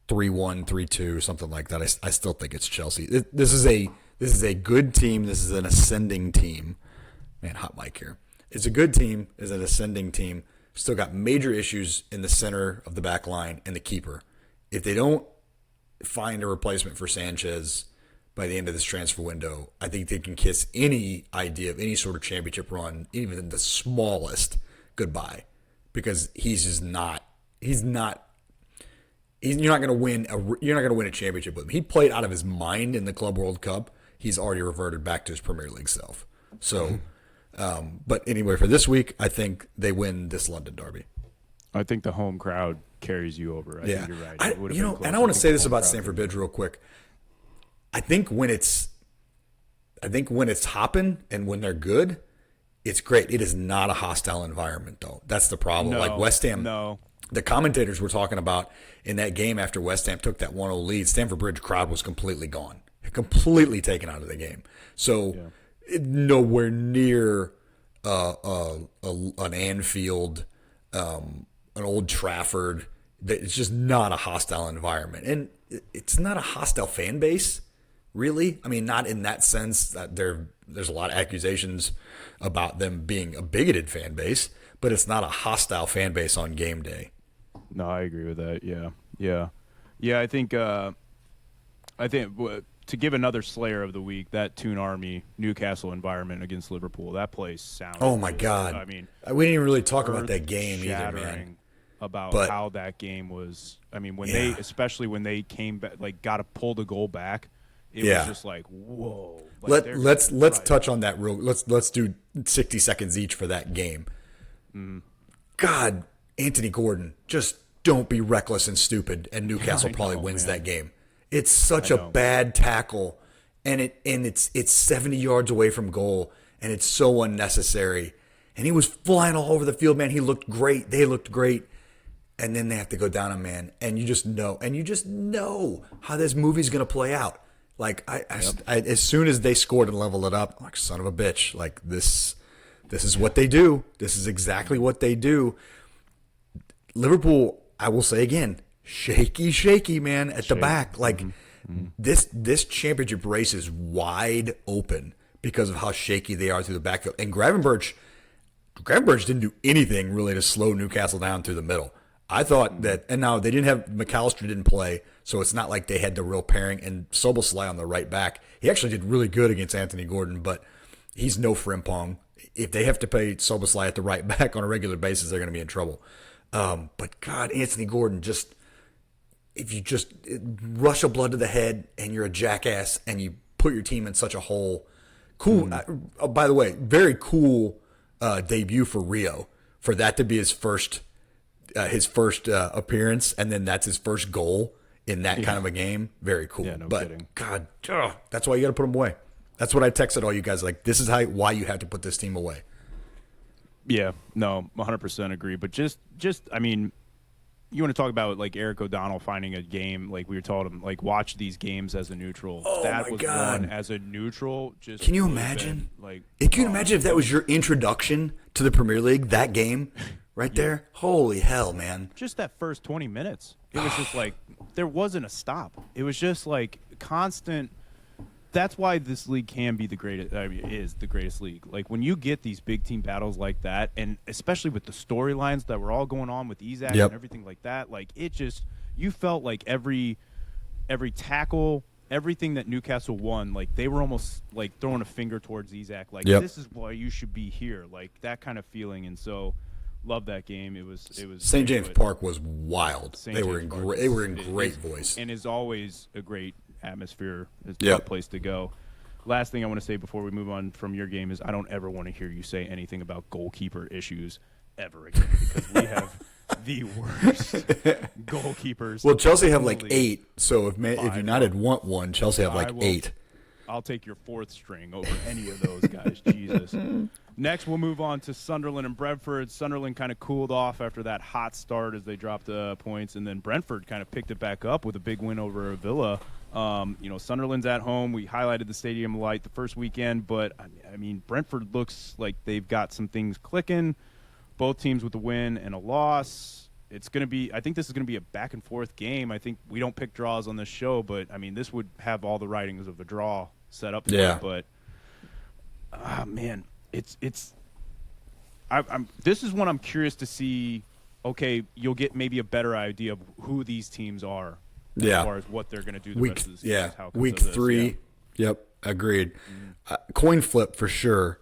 3-1, 3-2, something like that. I still think it's Chelsea. This is a good team. This is an ascending team. Man, hot mic here. It's a good team. It's an ascending team. Still got major issues in the center of the back line and the keeper. If they don't find a replacement for Sanchez by the end of this transfer window, I think they can kiss any idea of any sort of championship run, even the smallest, goodbye, because you're not going to win a championship with him. He played out of his mind in the Club World Cup. He's already reverted back to his Premier League self. So, but anyway, for this week, I think they win this London derby. I think the home crowd carries you over. I think you're right. And I want to say this about Stamford Bridge real quick. I think when it's hopping and when they're good, it's great. It is not a hostile environment, though. That's the problem. Like West Ham, the commentators were talking about in that game after West Ham took that 1-0 lead, Stamford Bridge crowd was completely gone, completely taken out of the game. So nowhere near an Anfield, an Old Trafford. It's just not a hostile environment. And it's not a hostile fan base, really. I mean, not in that sense that there's a lot of accusations about them being a bigoted fan base, but it's not a hostile fan base on game day. No, I agree with that. Yeah. I think to give another Slayer of the week, that Toon Army Newcastle environment against Liverpool, that place sounded. Oh my God! I mean, we didn't even really talk about that game either, man. About how that game was. I mean, especially when they came back, got to pull the goal back, it was just like, whoa. Let's touch on that real. Let's do 60 seconds each for that game. God, Anthony Gordon, just don't be reckless and stupid, and Newcastle probably wins that game. It's such a bad tackle, and it's 70 yards away from goal, and it's so unnecessary. And he was flying all over the field, man. He looked great. They looked great. And then they have to go down a man, and you just know how this movie's going to play out. Like I as soon as they scored and leveled it up, I'm like, son of a bitch, like this This is what they do. This is exactly what they do. Liverpool, I will say again, shaky, man, at the back. Like this championship race is wide open because of how shaky they are through the backfield. And Gravenberch didn't do anything really to slow Newcastle down through the middle. I thought that, and now they didn't have McAllister didn't play, so it's not like they had the real pairing. And Soboslai on the right back, he actually did really good against Anthony Gordon, but he's no Frimpong. If they have to play Soboslai at the right back on a regular basis, they're going to be in trouble. But God, Anthony Gordon, if you just rush a blood to the head and you're a jackass and you put your team in such a hole. Cool. By the way, very cool debut for Rio, for that to be his first appearance, and then that's his first goal in that kind of a game. Very cool. Yeah, no but kidding. God, that's why you got to put him away. That's what I texted all you guys. Like, this is why you have to put this team away. Yeah, no, 100% agree. But just, I mean, you want to talk about like Eric O'Donnell finding a game, like we were told him, like watch these games as a neutral. Oh that my was God. one as a neutral. Just Can you would've imagine? been, like, Can you imagine if that was your introduction to the Premier League? That game, right there. Holy hell, man! just that first 20 minutes, it was just like there wasn't a stop. It was just like constant. That's why this league can be the greatest. I mean, is the greatest league. Like when you get these big team battles like that, and especially with the storylines that were all going on with Isaac and everything like that, like it just you felt like every tackle, everything that Newcastle won, like they were almost like throwing a finger towards Isaac, like this is why you should be here, like that kind of feeling. And so, love that game. It was St. James Park was wild. They were in great voice, and is always a great atmosphere. Is a good place to go. Last thing I want to say before we move on from your game is I don't ever want to hear you say anything about goalkeeper issues ever again, because we have the worst goalkeepers. Well, Chelsea have like 8, so if United want one, Chelsea have like 8. I'll take your 4th string over any of those guys. Jesus. Next, we'll move on to Sunderland and Brentford. Sunderland kind of cooled off after that hot start as they dropped points, and then Brentford kind of picked it back up with a big win over Villa. Sunderland's at home. We highlighted the Stadium Light the first weekend, but I mean, Brentford looks like they've got some things clicking. Both teams with a win and a loss. It's going to be, I think this is going to be a back and forth game. I think we don't pick draws on this show, but I mean, this would have all the writings of a draw set up. Yeah. But, man, this is one I'm curious to see. Okay, you'll get maybe a better idea of who these teams are. As far as what they're going to do the rest of the season. Week 3. Yeah. Yep, agreed. Coin flip for sure.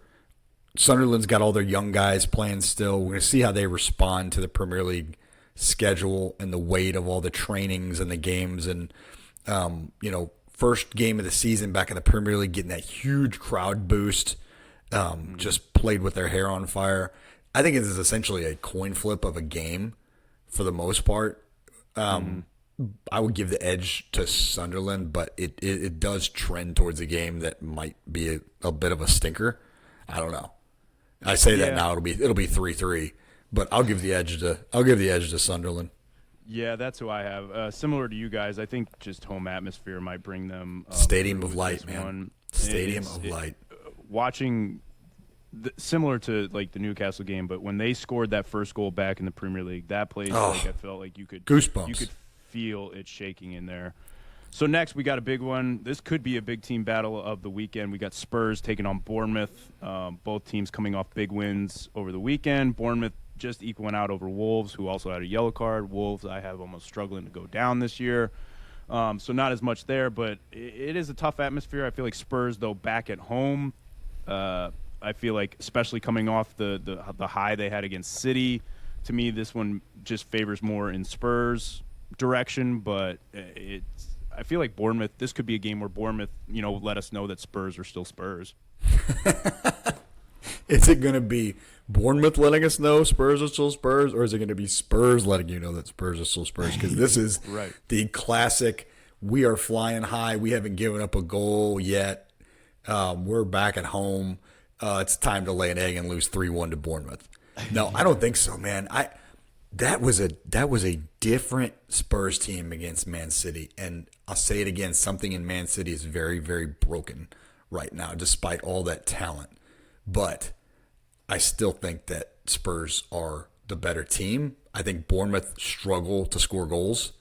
Sunderland's got all their young guys playing still. We're going to see how they respond to the Premier League schedule and the weight of all the trainings and the games. And, first game of the season back in the Premier League, getting that huge crowd boost, just played with their hair on fire. I think it is essentially a coin flip of a game for the most part. I would give the edge to Sunderland, but it does trend towards a game that might be a bit of a stinker. I don't know. I say that now it'll be 3-3, but I'll give the edge to Sunderland. Yeah, that's who I have. Similar to you guys, I think just home atmosphere might bring them. Stadium of Light, man. Stadium of Light. Watching, similar to like the Newcastle game, but when they scored that first goal back in the Premier League, that place, like I felt like you could goosebumps. You could feel it shaking in there. So next we got a big one. This could be a big team battle of the weekend. We got Spurs taking on Bournemouth. Both teams coming off big wins over the weekend. Bournemouth just equaling out over Wolves, who also had a yellow card. Wolves I have almost struggling to go down this year. So not as much there, but it is a tough atmosphere. I feel like Spurs, though, back at home, I feel like especially coming off the high they had against City, to me this one just favors more in Spurs' direction, but I feel like Bournemouth, this could be a game where Bournemouth, let us know that Spurs are still Spurs. Is it going to be Bournemouth letting us know Spurs are still Spurs, or is it going to be Spurs letting you know that Spurs are still Spurs? Because this is the classic, we are flying high, we haven't given up a goal yet, we're back at home, it's time to lay an egg and lose 3-1 to Bournemouth. No, I don't think so, man. That was a different Spurs team against Man City, and I'll say it again, something in Man City is very, very broken right now, despite all that talent. But I still think that Spurs are the better team. I think Bournemouth struggle to score goals.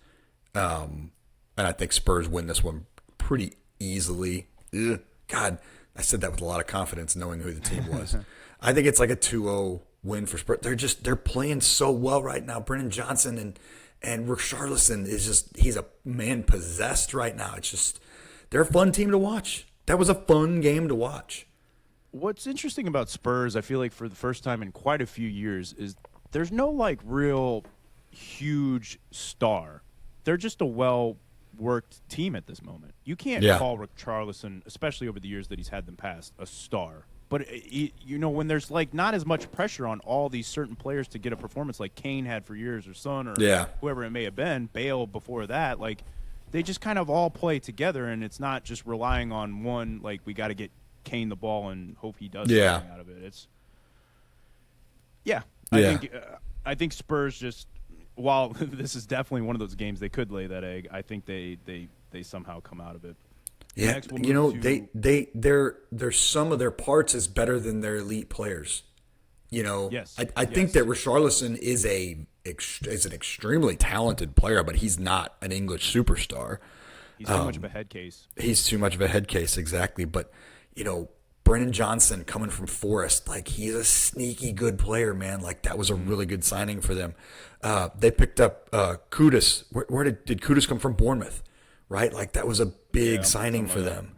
And I think Spurs win this one pretty easily. Ugh, God, I said that with a lot of confidence knowing who the team was. I think it's like a 2-0 win for Spurs. They're playing so well right now. Brennan Johnson and Richarlison he's a man possessed right now. It's just, they're a fun team to watch. That was a fun game to watch. What's interesting about Spurs, I feel like for the first time in quite a few years, is there's no like real huge star. They're just a well-worked team at this moment. You can't call Richarlison, especially over the years that he's had them past, a star. But, when there's like not as much pressure on all these certain players to get a performance like Kane had for years or Son or whoever it may have been, Bale before that, like they just kind of all play together, and it's not just relying on one, like we got to get Kane the ball and hope he does something out of it. I think Spurs just, while this is definitely one of those games they could lay that egg, I think they somehow come out of it. Yeah, their sum of their parts is better than their elite players. I think that Richarlison is an extremely talented player, but he's not an English superstar. He's too much of a head case. He's too much of a head case, exactly. But Brennan Johnson coming from Forest, like he's a sneaky good player, man. Like that was a really good signing for them. They picked up Kudus. Where did Kudus come from? Bournemouth, right? Like that was a big signing for them.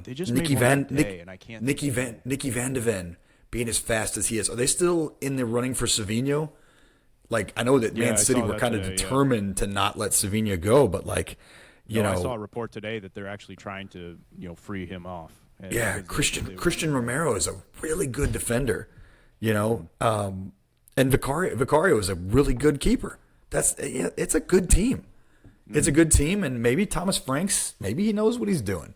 They just Nicky made one and I can't. Nicky Van de Ven being as fast as he is. Are they still in the running for Savinho? Like I know that Man City were kind of determined to not let Savinho go, but like I saw a report today that they're actually trying to free him off. Christian Romero is a really good defender, and Vicario is a really good keeper. It's a good team. It's a good team, and maybe Thomas Franks, maybe he knows what he's doing.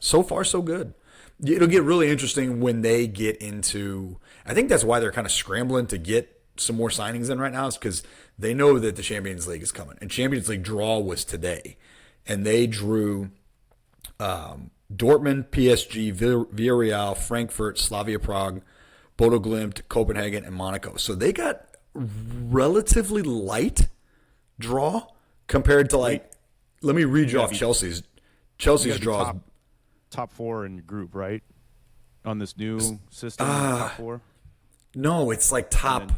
So far so good. It'll get really interesting when they get into. I think that's why they're kind of scrambling to get some more signings in right now, is because they know that the Champions League is coming, and Champions League draw was today, and they drew Dortmund, PSG, Villarreal, Frankfurt, Slavia Prague, Bodo Glimt, Copenhagen, and Monaco. So they got relatively light draw compared to let me read you off Chelsea's draws. Top four in your group, right? On this new system, top four? No, it's like top.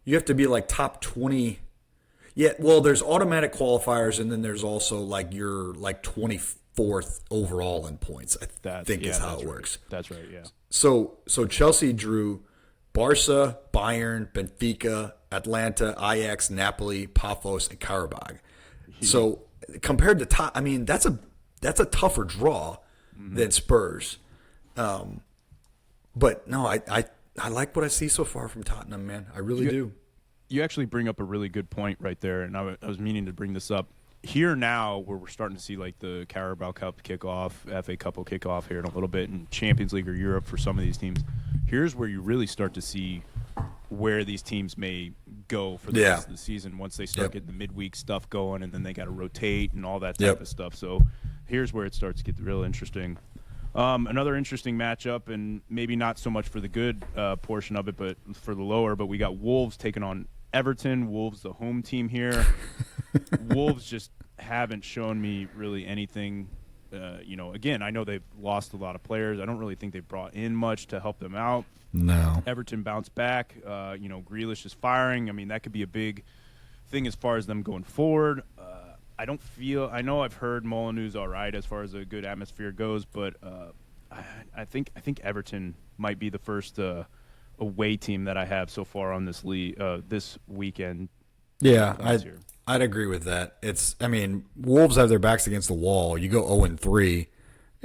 You have to be like top 20. Yeah, well, there's automatic qualifiers, and then there's also like your like 24th overall in points. I think is how it works. That's right. Yeah. So Chelsea drew Barca, Bayern, Benfica, Atlanta, Ajax, Napoli, Paphos, and Karabakh. So compared to top, I mean that's a tougher draw than Spurs. But no, I like what I see so far from Tottenham, man. I really do. You actually bring up a really good point right there, and I was meaning to bring this up. Here now, where we're starting to see like the Carabao Cup kickoff, FA Cup will kick off here in a little bit, and Champions League or Europe for some of these teams. Here's where you really start to see where these teams may go for the rest of the season once they start getting the midweek stuff going, and then they got to rotate and all that type of stuff. So here's where it starts to get real interesting. Another interesting matchup, and maybe not so much for the good portion of it, but for the lower. But we got Wolves taking on Everton. Wolves, the home team here. Wolves just haven't shown me really anything. Again, I know they've lost a lot of players. I don't really think they've brought in much to help them out. No. Everton bounced back. Grealish is firing. I mean, that could be a big thing as far as them going forward. I know I've heard Molineu's all right as far as a good atmosphere goes, but I think Everton might be the first away team that I have so far on this this weekend. Yeah, I'd agree with that. Wolves have their backs against the wall. You go 0-3,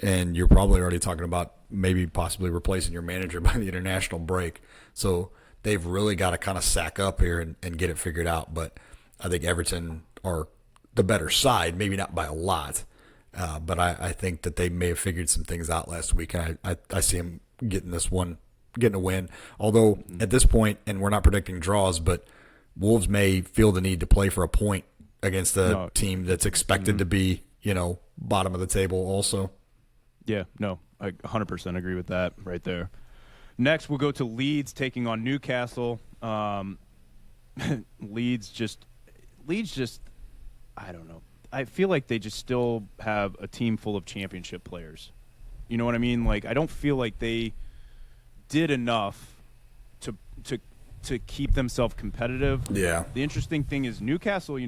and you're probably already talking about maybe possibly replacing your manager by the international break. So they've really got to kind of sack up here and get it figured out. But I think Everton are the better side, maybe not by a lot, but I think that they may have figured some things out last week, and I see them getting a win. Although at this point, and we're not predicting draws, but Wolves may feel the need to play for a point against a team that's expected to be, bottom of the table also. Yeah, no, I 100% agree with that right there. Next, we'll go to Leeds taking on Newcastle. Leeds just, I don't know. I feel like they just still have a team full of championship players. You know what I mean? Like, I don't feel like they did enough to keep themselves competitive. Yeah. The interesting thing is Newcastle,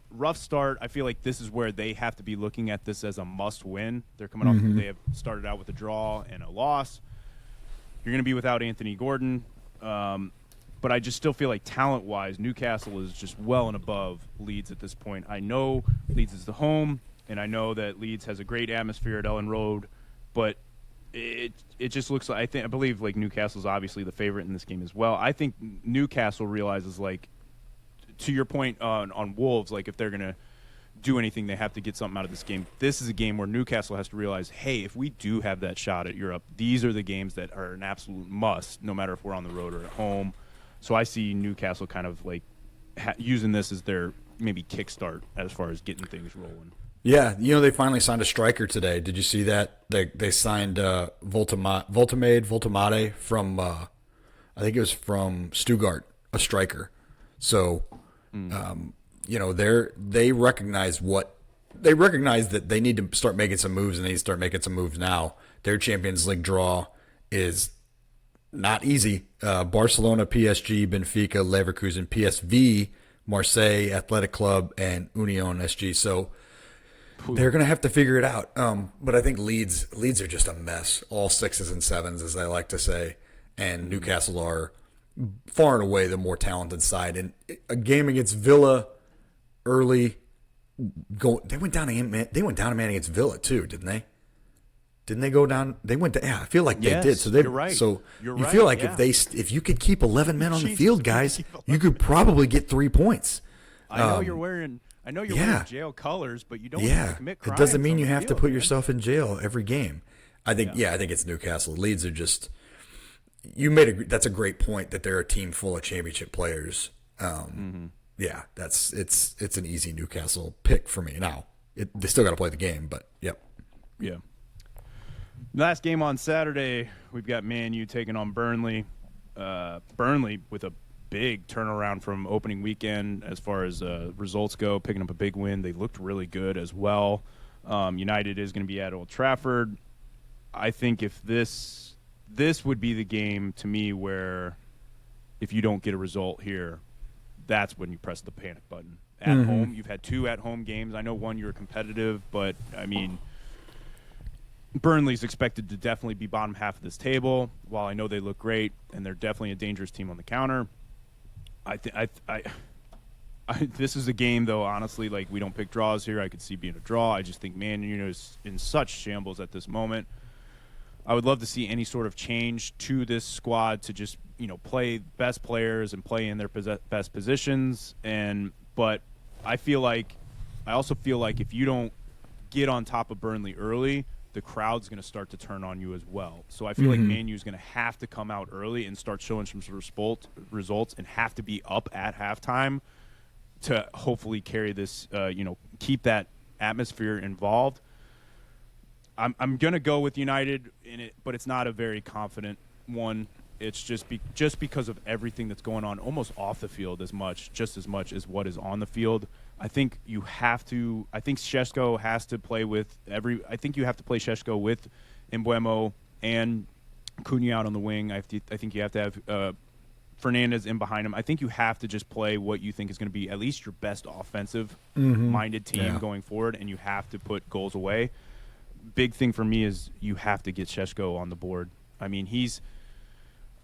rough start. I feel like this is where they have to be looking at this as a must-win. They're coming off. They have started out with a draw and a loss. You're going to be without Anthony Gordon. But I just still feel like talent-wise, Newcastle is just well and above Leeds at this point. I know Leeds is the home, and I know that Leeds has a great atmosphere at Ellen Road, but it just looks like I believe like Newcastle's obviously the favorite in this game as well. I think Newcastle realizes, like, to your point on Wolves, like if they're going to do anything, they have to get something out of this game. This is a game where Newcastle has to realize, hey, if we do have that shot at Europe, these are the games that are an absolute must, no matter if we're on the road or at home. So I see Newcastle kind of like using this as their maybe kickstart as far as getting things rolling. Yeah, they finally signed a striker today. Did you see that? They signed Voltemade from I think it was from Stuttgart, a striker. So they recognize that they need to start making some moves, and they need to start making some moves now. Their Champions League draw is not easy. Barcelona, PSG, Benfica, Leverkusen, PSV, Marseille, Athletic Club, and Union SG. So they're going to have to figure it out. But I think Leeds are just a mess. All 6s and 7s, as I like to say. And Newcastle are far and away the more talented side. And a game against Villa early, they went down a man against Villa too, didn't they? Didn't they go down? They went to. Yeah, I feel like they did. So you're right. So you're you right, feel like yeah. if you could keep 11 men on the field, guys, you could probably get 3 points. I know you're wearing jail colors, but you don't have to commit crimes. It doesn't mean on you the have field, to put man. yourself in jail every game. I think it's Newcastle. Leeds are just. You made that's a great point that they're a team full of championship players. Yeah, it's an easy Newcastle pick for me. Now they still got to play the game, but yep. Yeah. Last game on Saturday, we've got Man U taking on Burnley. Burnley with a big turnaround from opening weekend as far as results go, picking up a big win. They looked really good as well. United is going to be at Old Trafford. I think if this would be the game to me where if you don't get a result here, that's when you press the panic button. At home, you've had 2 at-home games. I know one you were competitive, but, I mean, Burnley's expected to definitely be bottom half of this table. While I know they look great, and they're definitely a dangerous team on the counter, this is a game, though, honestly, like, we don't pick draws here. I could see being a draw. I just think Man U is in such shambles at this moment. I would love to see any sort of change to this squad to just, play best players and play in their best positions. But I also feel like if you don't get on top of Burnley early, the crowd's going to start to turn on you as well. So I feel like Man U is going to have to come out early and start showing some sort of results and have to be up at halftime to hopefully carry this, keep that atmosphere involved. I'm going to go with United in it, but it's not a very confident one. It's just because of everything that's going on almost off the field just as much as what is on the field. I think you have to – I think Šeško has to play with I think you have to play Šeško with Mbeumo and Cunha out on the wing. I think you have to have Fernandez in behind him. I think you have to just play what you think is going to be at least your best offensive-minded team going forward, and you have to put goals away. Big thing for me is you have to get Šeško on the board. I mean,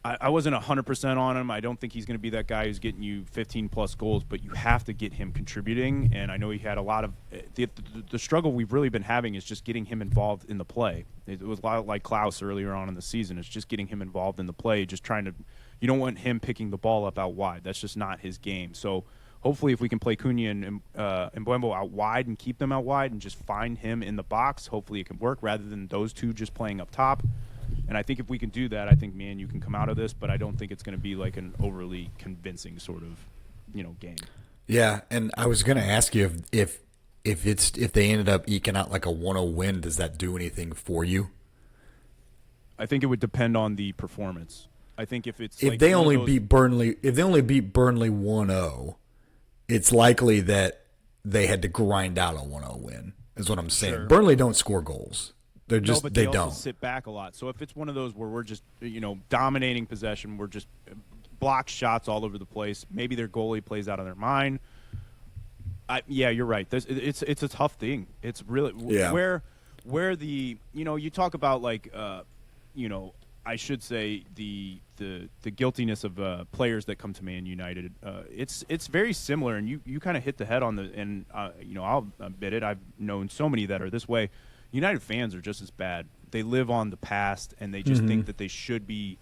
I wasn't 100% on him. I don't think he's going to be that guy who's getting you 15-plus goals, but you have to get him contributing. And I know he had a lot of the struggle we've really been having is just getting him involved in the play. It was a lot like Klaus earlier on in the season. It's just getting him involved in the play, just trying to – you don't want him picking the ball up out wide. That's just not his game. So hopefully if we can play Cunha and Mbeumo out wide and keep them out wide and just find him in the box, hopefully it can work rather than those two just playing up top. And I think if we can do that, I think Man U can come out of this, but I don't think it's going to be like an overly convincing sort of, game. Yeah, and I was going to ask you if they ended up eking out like a 1-0 win, does that do anything for you? I think it would depend on the performance. I think if it's if like they one of only those, beat Burnley, if they only beat Burnley 1-0, it's likely that they had to grind out a 1-0 win. Is what I'm saying. sure. Burnley don't score goals. They're No, just but they they also don't. sit back a lot. So if it's one of those where we're just dominating possession, we're just block shots all over the place. Maybe their goalie plays out of their mind. Yeah, you're right. It's a tough thing. It's really Yeah. where the you talk about like I should say the guiltiness of players that come to Man United. It's very similar, and you kind of hit the head on the and I'll admit it. I've known so many that are this way. United fans are just as bad. They live on the past, and they just think that they should be.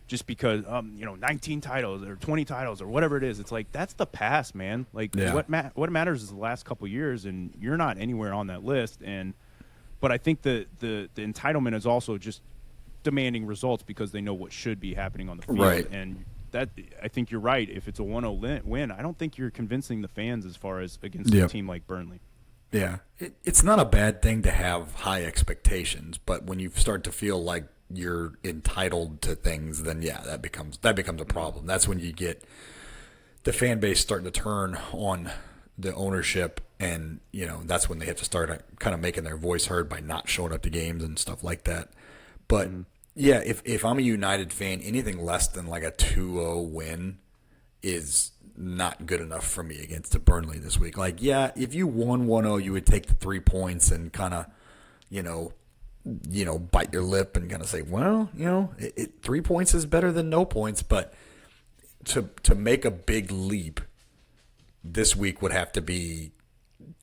Just because 19 titles or 20 titles or whatever it is, it's like that's the past, man. Like what matters is the last couple of years, and you're not anywhere on that list. But I think the entitlement is also just demanding results because they know what should be happening on the field. Right. And that I think you're right. If it's a 1-0 win, I don't think you're convincing the fans as far as against a team like Burnley. Yeah, it's not a bad thing to have high expectations, but when you start to feel like you're entitled to things, then that becomes a problem. That's when you get the fan base starting to turn on the ownership, and that's when they have to start kind of making their voice heard by not showing up to games and stuff like that. But if I'm a United fan, anything less than like a 2-0 win is not good enough for me against the Burnley this week. Like, if you won 1-0, you would take the 3 points and kind of, bite your lip and kind of say, well, 3 points is better than no points. But to make a big leap this week would have to be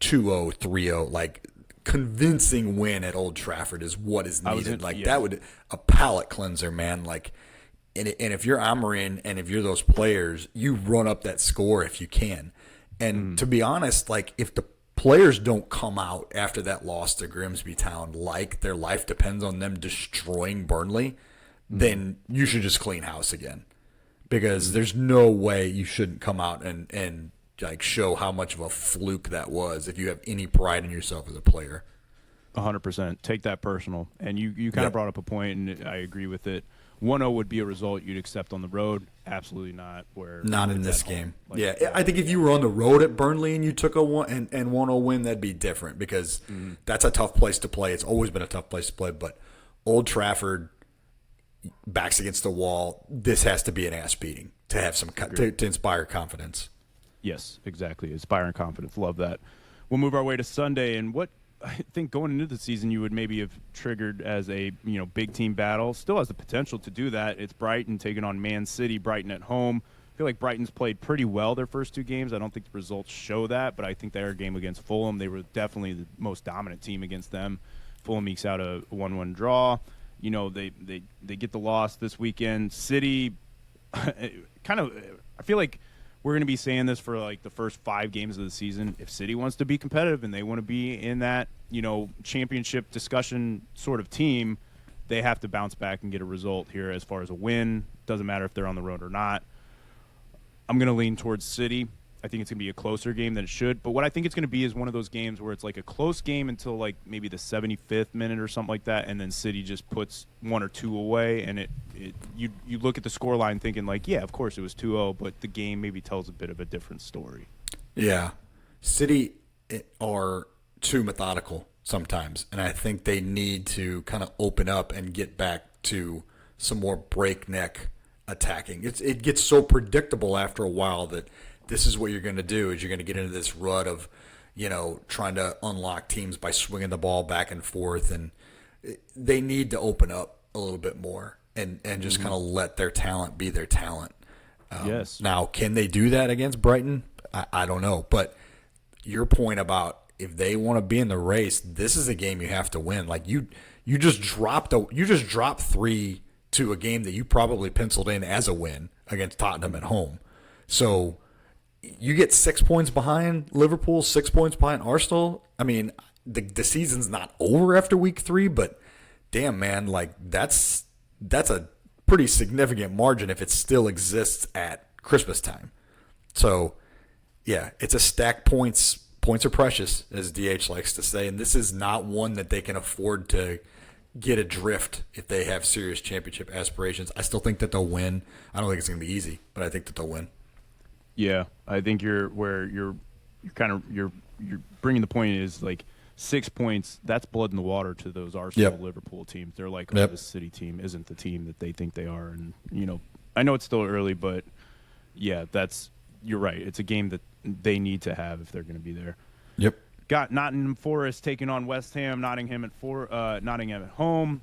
2-0, 3-0, like convincing win at Old Trafford is what is needed. That would a palate cleanser, man. Like, and if you're Amorim and if you're those players, you run up that score if you can. And to be honest, like if the players don't come out after that loss to Grimsby Town like their life depends on them destroying Burnley, then you should just clean house again. Because there's no way you shouldn't come out and like show how much of a fluke that was if you have any pride in yourself as a player. 100%. Take that personal. And you kind of brought up a point, and I agree with it. 1-0 would be a result you'd accept on the road. Absolutely not. Not in this game. I think if you were on the road at Burnley and you took a 1-0 win, that'd be different because that's a tough place to play. It's always been a tough place to play. But Old Trafford, backs against the wall, this has to be an ass beating to have some to inspire confidence. Yes, exactly. Inspiring confidence. Love that. We'll move our way to Sunday, and what I think going into the season you would maybe have triggered as a big team battle still has the potential to do that. It's Brighton taking on Man City. Brighton at home. I feel like Brighton's played pretty well their first 2 games. I don't think the results show that, but I think their game against Fulham, they were definitely the most dominant team against them. Fulham ekes out a 1-1 draw. They get the loss this weekend. City kind of I feel like we're going to be saying this for like the first 5 games of the season. If City wants to be competitive and they want to be in that, championship discussion sort of team, they have to bounce back and get a result here as far as a win. Doesn't matter if they're on the road or not. I'm going to lean towards City. I think it's going to be a closer game than it should. But what I think it's going to be is one of those games where it's like a close game until like maybe the 75th minute or something like that, and then City just puts 1 or 2 away, and you look at the scoreline thinking like, yeah, of course it was 2-0, but the game maybe tells a bit of a different story. Yeah. City are too methodical sometimes, and I think they need to kind of open up and get back to some more breakneck attacking. It gets so predictable after a while that this is what you're going to do is you're going to get into this rut of, trying to unlock teams by swinging the ball back and forth. And they need to open up a little bit more and just kind of let their talent be their talent. Yes. Now, can they do that against Brighton? I don't know. But your point about if they want to be in the race, this is a game you have to win. Like you just dropped 3 to a game that you probably penciled in as a win against Tottenham at home. So you get 6 points behind Liverpool, 6 points behind Arsenal. I mean, the season's not over after week 3, but damn, man, like that's a pretty significant margin if it still exists at Christmas time. So, yeah, it's a stack points. Points are precious, as DH likes to say, and this is not one that they can afford to get adrift if they have serious championship aspirations. I still think that they'll win. I don't think it's going to be easy, but I think that they'll win. Yeah, I think you're bringing the point is like 6 points. That's blood in the water to those Arsenal Liverpool teams. They're like, oh, this City team isn't the team that they think they are, and I know it's still early, but yeah, you're right. It's a game that they need to have if they're going to be there. Yep. Got Nottingham Forest taking on West Ham. Nottingham at home.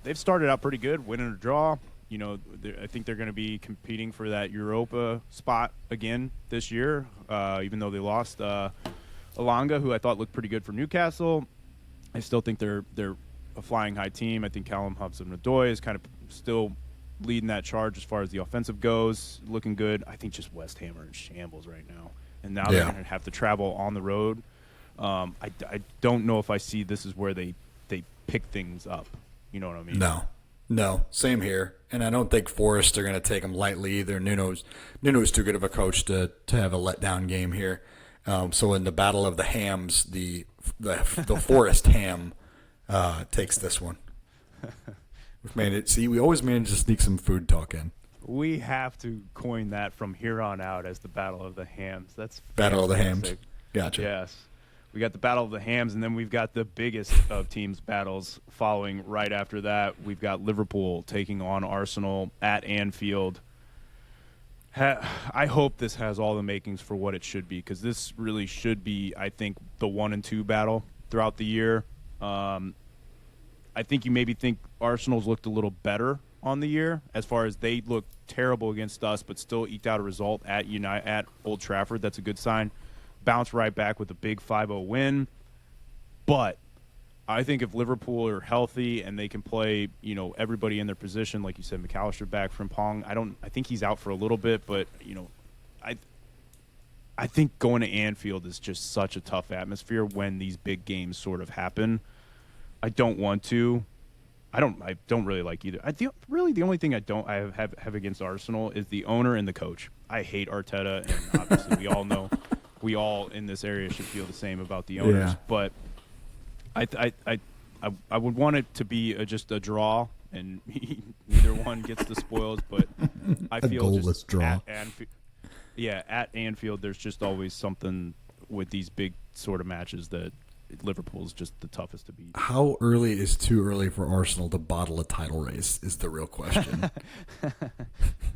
They've started out pretty good, win and a draw. I think they're going to be competing for that Europa spot again this year, even though they lost Alanga, who I thought looked pretty good for Newcastle. I still think they're a flying high team. I think Callum Hudson-Odoi is kind of still leading that charge as far as the offensive goes, looking good. I think just West Ham are in shambles right now, and now they're going to have to travel on the road. I don't know if I see this is where they pick things up. You know what I mean? No, same here. And I don't think Forest are going to take them lightly either. Nuno's too good of a coach to have a letdown game here. So in the battle of the hams, the Forest ham takes this one. We've made it. See, we always manage to sneak some food talk in. We have to coin that from here on out as the Battle of the Hams. That's Battle fantastic. of the Hams. Gotcha. Yes. We got the Battle of the Hams, and then we've got the biggest of teams' battles following right after that. We've got Liverpool taking on Arsenal at Anfield. I hope this has all the makings for what it should be, because this really should be, I think, the 1 and 2 battle throughout the year. I think you maybe think Arsenal's looked a little better on the year as far as they looked terrible against us but still eked out a result at Old Trafford. That's a good sign. Bounce right back with a big 5-0 win. But I think if Liverpool are healthy and they can play, everybody in their position, like you said, McAllister back from Pong. I think he's out for a little bit, but I think going to Anfield is just such a tough atmosphere when these big games sort of happen. I don't want to. I don't really like either. The only thing I have against Arsenal is the owner and the coach. I hate Arteta, and obviously we all know, we all in this area should feel the same about the owners. Yeah. But I would want it to be just a draw, and neither one gets the spoils. But I feel goalless just draw. At Anfield, there's just always something with these big sort of matches that Liverpool's just the toughest to beat. How early is too early for Arsenal to bottle a title race is the real question.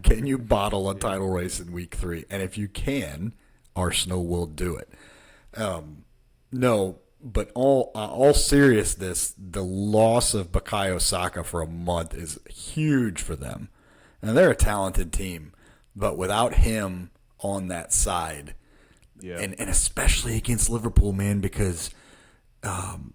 Can you bottle a title race in week 3? And if you can, Arsenal will do it. No, but all seriousness, the loss of Bukayo Saka for a month is huge for them. And they're a talented team, but without him on that side, and especially against Liverpool, man, because the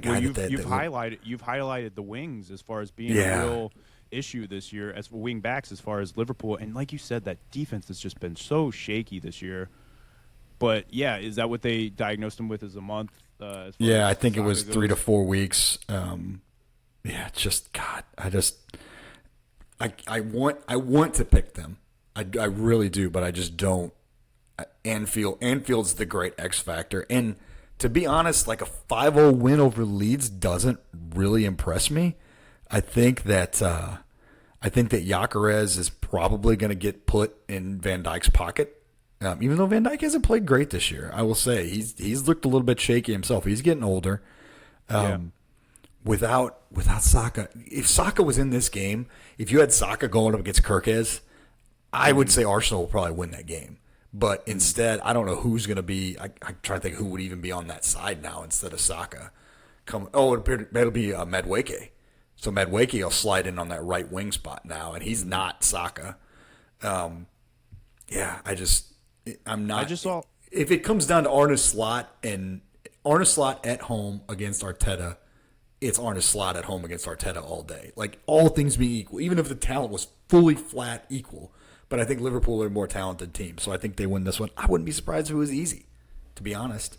guy you've highlighted the wings as far as being a real issue this year as for wing backs as far as Liverpool, and like you said, that defense has just been so shaky this year. But is that what they diagnosed him with as a month? I think it was 3 to 4 weeks. Just God, I want to pick them. I really do, but I just don't. Anfield's the great X factor, and to be honest, like a 5-0 win over Leeds doesn't really impress me. I think that Gyökeres is probably going to get put in Van Dijk's pocket, even though Van Dijk hasn't played great this year. I will say he's looked a little bit shaky himself. He's getting older. Without Saka, if Saka was in this game, if you had Saka going up against Kirkez, I would say Arsenal will probably win that game. But instead, I don't know who's going to be. I'm trying to think who would even be on that side now instead of Saka. It'll be Madueke. So Madueke will slide in on that right wing spot now, and he's not Saka. I'm not. I just saw if it comes down to Arne Slot at home against Arteta, it's Arne Slot at home against Arteta all day. Like all things being equal, even if the talent was fully flat equal. But I think Liverpool are a more talented team, so I think they win this one. I wouldn't be surprised if it was easy, to be honest.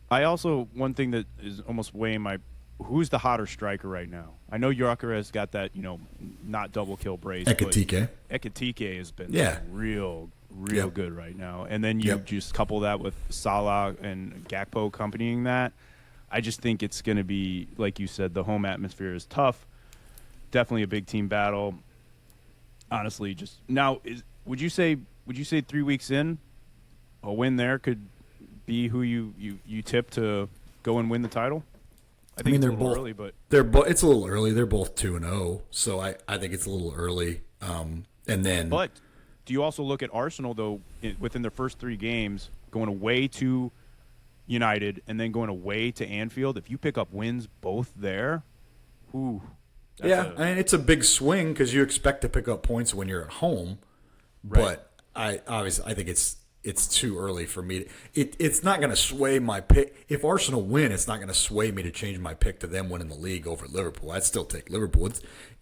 I also, one thing that is almost weighing who's the hotter striker right now? I know Gyökeres got that, not double kill brace. Ekitike. Ekitike has been real good right now. And then you just couple that with Salah and Gakpo accompanying that. I just think it's going to be, like you said, the home atmosphere is tough. Definitely a big team battle. Honestly, just now, would you say 3 weeks in, a win there could be who you tip to go and win the title? I think they're it's a little both early, but it's a little early. They're both 2-0, so I think it's a little early. And then, but do you also look at Arsenal though within their first 3 games, going away to United and then going away to Anfield? If you pick up wins both there, ooh, it's a big swing because you expect to pick up points when you're at home. Right. But I think it's too early for me. It's not going to sway my pick. If Arsenal win, it's not going to sway me to change my pick to them winning the league over Liverpool. I'd still take Liverpool.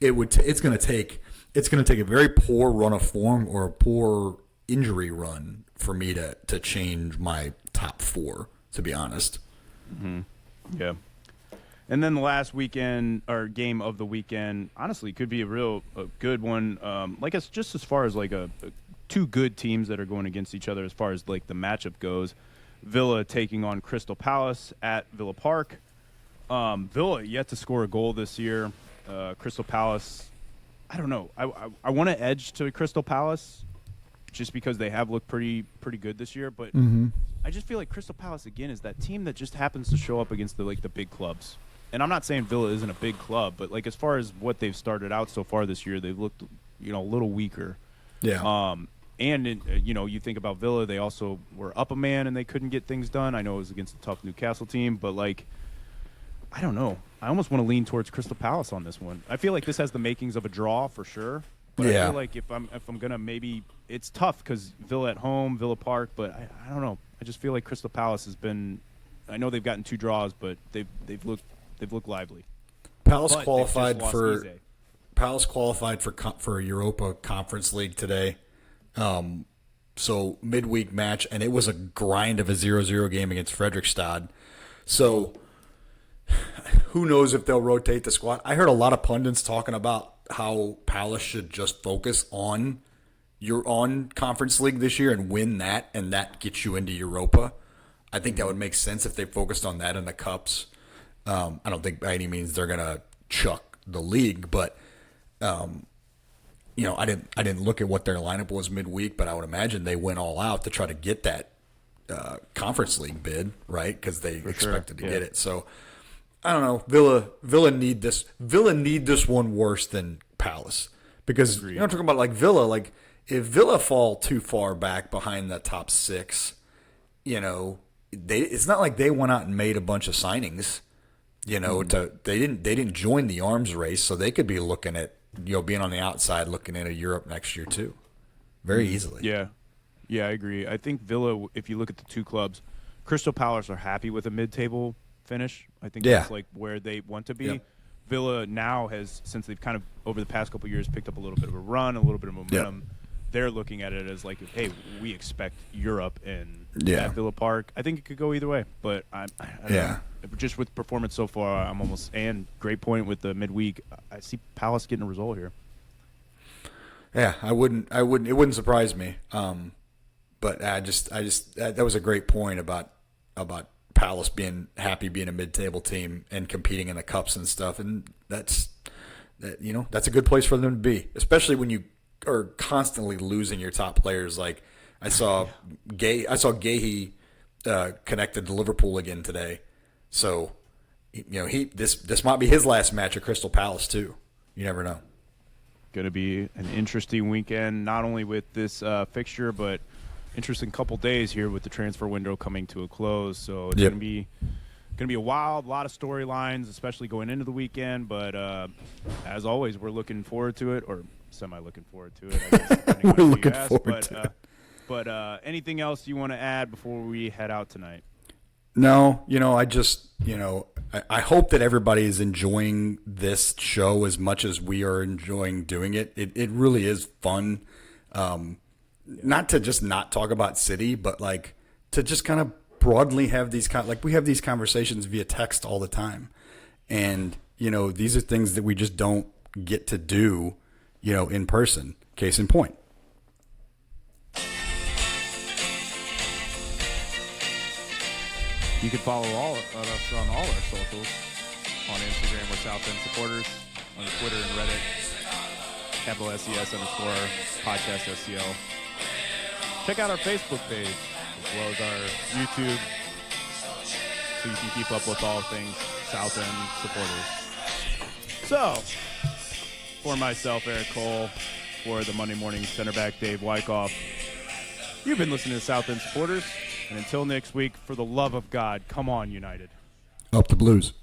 It's going to take a very poor run of form or a poor injury run for me to change my top 4. To be honest. Mm-hmm. Yeah. And then the last weekend or game of the weekend, honestly, could be a good one. Like it's just as far as like a 2 good teams that are going against each other as far as like the matchup goes. Villa taking on Crystal Palace at Villa Park. Villa yet to score a goal this year. Crystal Palace, I don't know. I want to edge to Crystal Palace just because they have looked pretty good this year, but I just feel like Crystal Palace again is that team that just happens to show up against the big clubs. And I'm not saying Villa isn't a big club, but like as far as what they've started out so far this year, they've looked a little weaker. Yeah. You think about Villa, they also were up a man and they couldn't get things done. I know it was against a tough Newcastle team, but like I don't know. I almost want to lean towards Crystal Palace on this one. I feel like this has the makings of a draw for sure. But I feel like if I'm gonna maybe it's tough because Villa at home, Villa Park, but I don't know. I just feel like Crystal Palace has been. I know they've gotten 2 draws, but they've looked lively. Palace qualified for Europa Conference League today. So midweek match, and it was a grind of a 0-0 game against Fredrikstad. So who knows if they'll rotate the squad? I heard a lot of pundits talking about how Palace should just focus on Conference League this year and win that, and that gets you into Europa. I think that would make sense if they focused on that in the cups. I don't think by any means they're gonna chuck the league, but I didn't look at what their lineup was midweek, but I would imagine they went all out to try to get that Conference League bid, right? Because they expected to get it. So I don't know. Villa need this. Villa need this one worse than Palace because I'm talking about like Villa. Like if Villa fall too far back behind the top 6, it's not like they went out and made a bunch of signings. They didn't join the arms race, so they could be looking at being on the outside, looking into Europe next year too, very easily. Yeah, I agree. I think Villa, if you look at the 2 clubs, Crystal Palace are happy with a mid-table finish. I think that's like where they want to be. Yep. Villa now has, since they've kind of over the past couple of years picked up a little bit of a run, a little bit of momentum. They're looking at it as like, hey, we expect Europe and at Villa Park. I think it could go either way, but I don't know. Just with performance so far, I'm almost and great point with the midweek. I see Palace getting a result here. Yeah, it wouldn't surprise me. But that was a great point about Palace being happy being a mid-table team and competing in the cups and stuff, and that's a good place for them to be, especially when you are constantly losing your top players. Like I saw Gahey connected to Liverpool again today, so this might be his last match at Crystal Palace too. You never know. Going to be an interesting weekend, not only with this fixture, but interesting couple days here with the transfer window coming to a close. So it's going to be a wild lot of storylines, especially going into the weekend. But as always, we're looking forward to it, or semi-looking forward to it. I guess, we're looking forward to it. But anything else you want to add before we head out tonight? No, I just, I hope that everybody is enjoying this show as much as we are enjoying doing it. It really is fun. Not to just not talk about City, but like to just kind of broadly have these we have these conversations via text all the time. And, these are things that we just don't get to do, in person. Case in point. You can follow all of us on all our socials. On Instagram, we're South End Supporters. On Twitter and Reddit, capital SES_podcast SCL. Check out our Facebook page as well as our YouTube, so you can keep up with all things South End Supporters. So, for myself, Eric Cole, for the Monday Morning center back, Dave Wyckoff, you've been listening to South End Supporters. And until next week, for the love of God, come on, United. Up the Blues.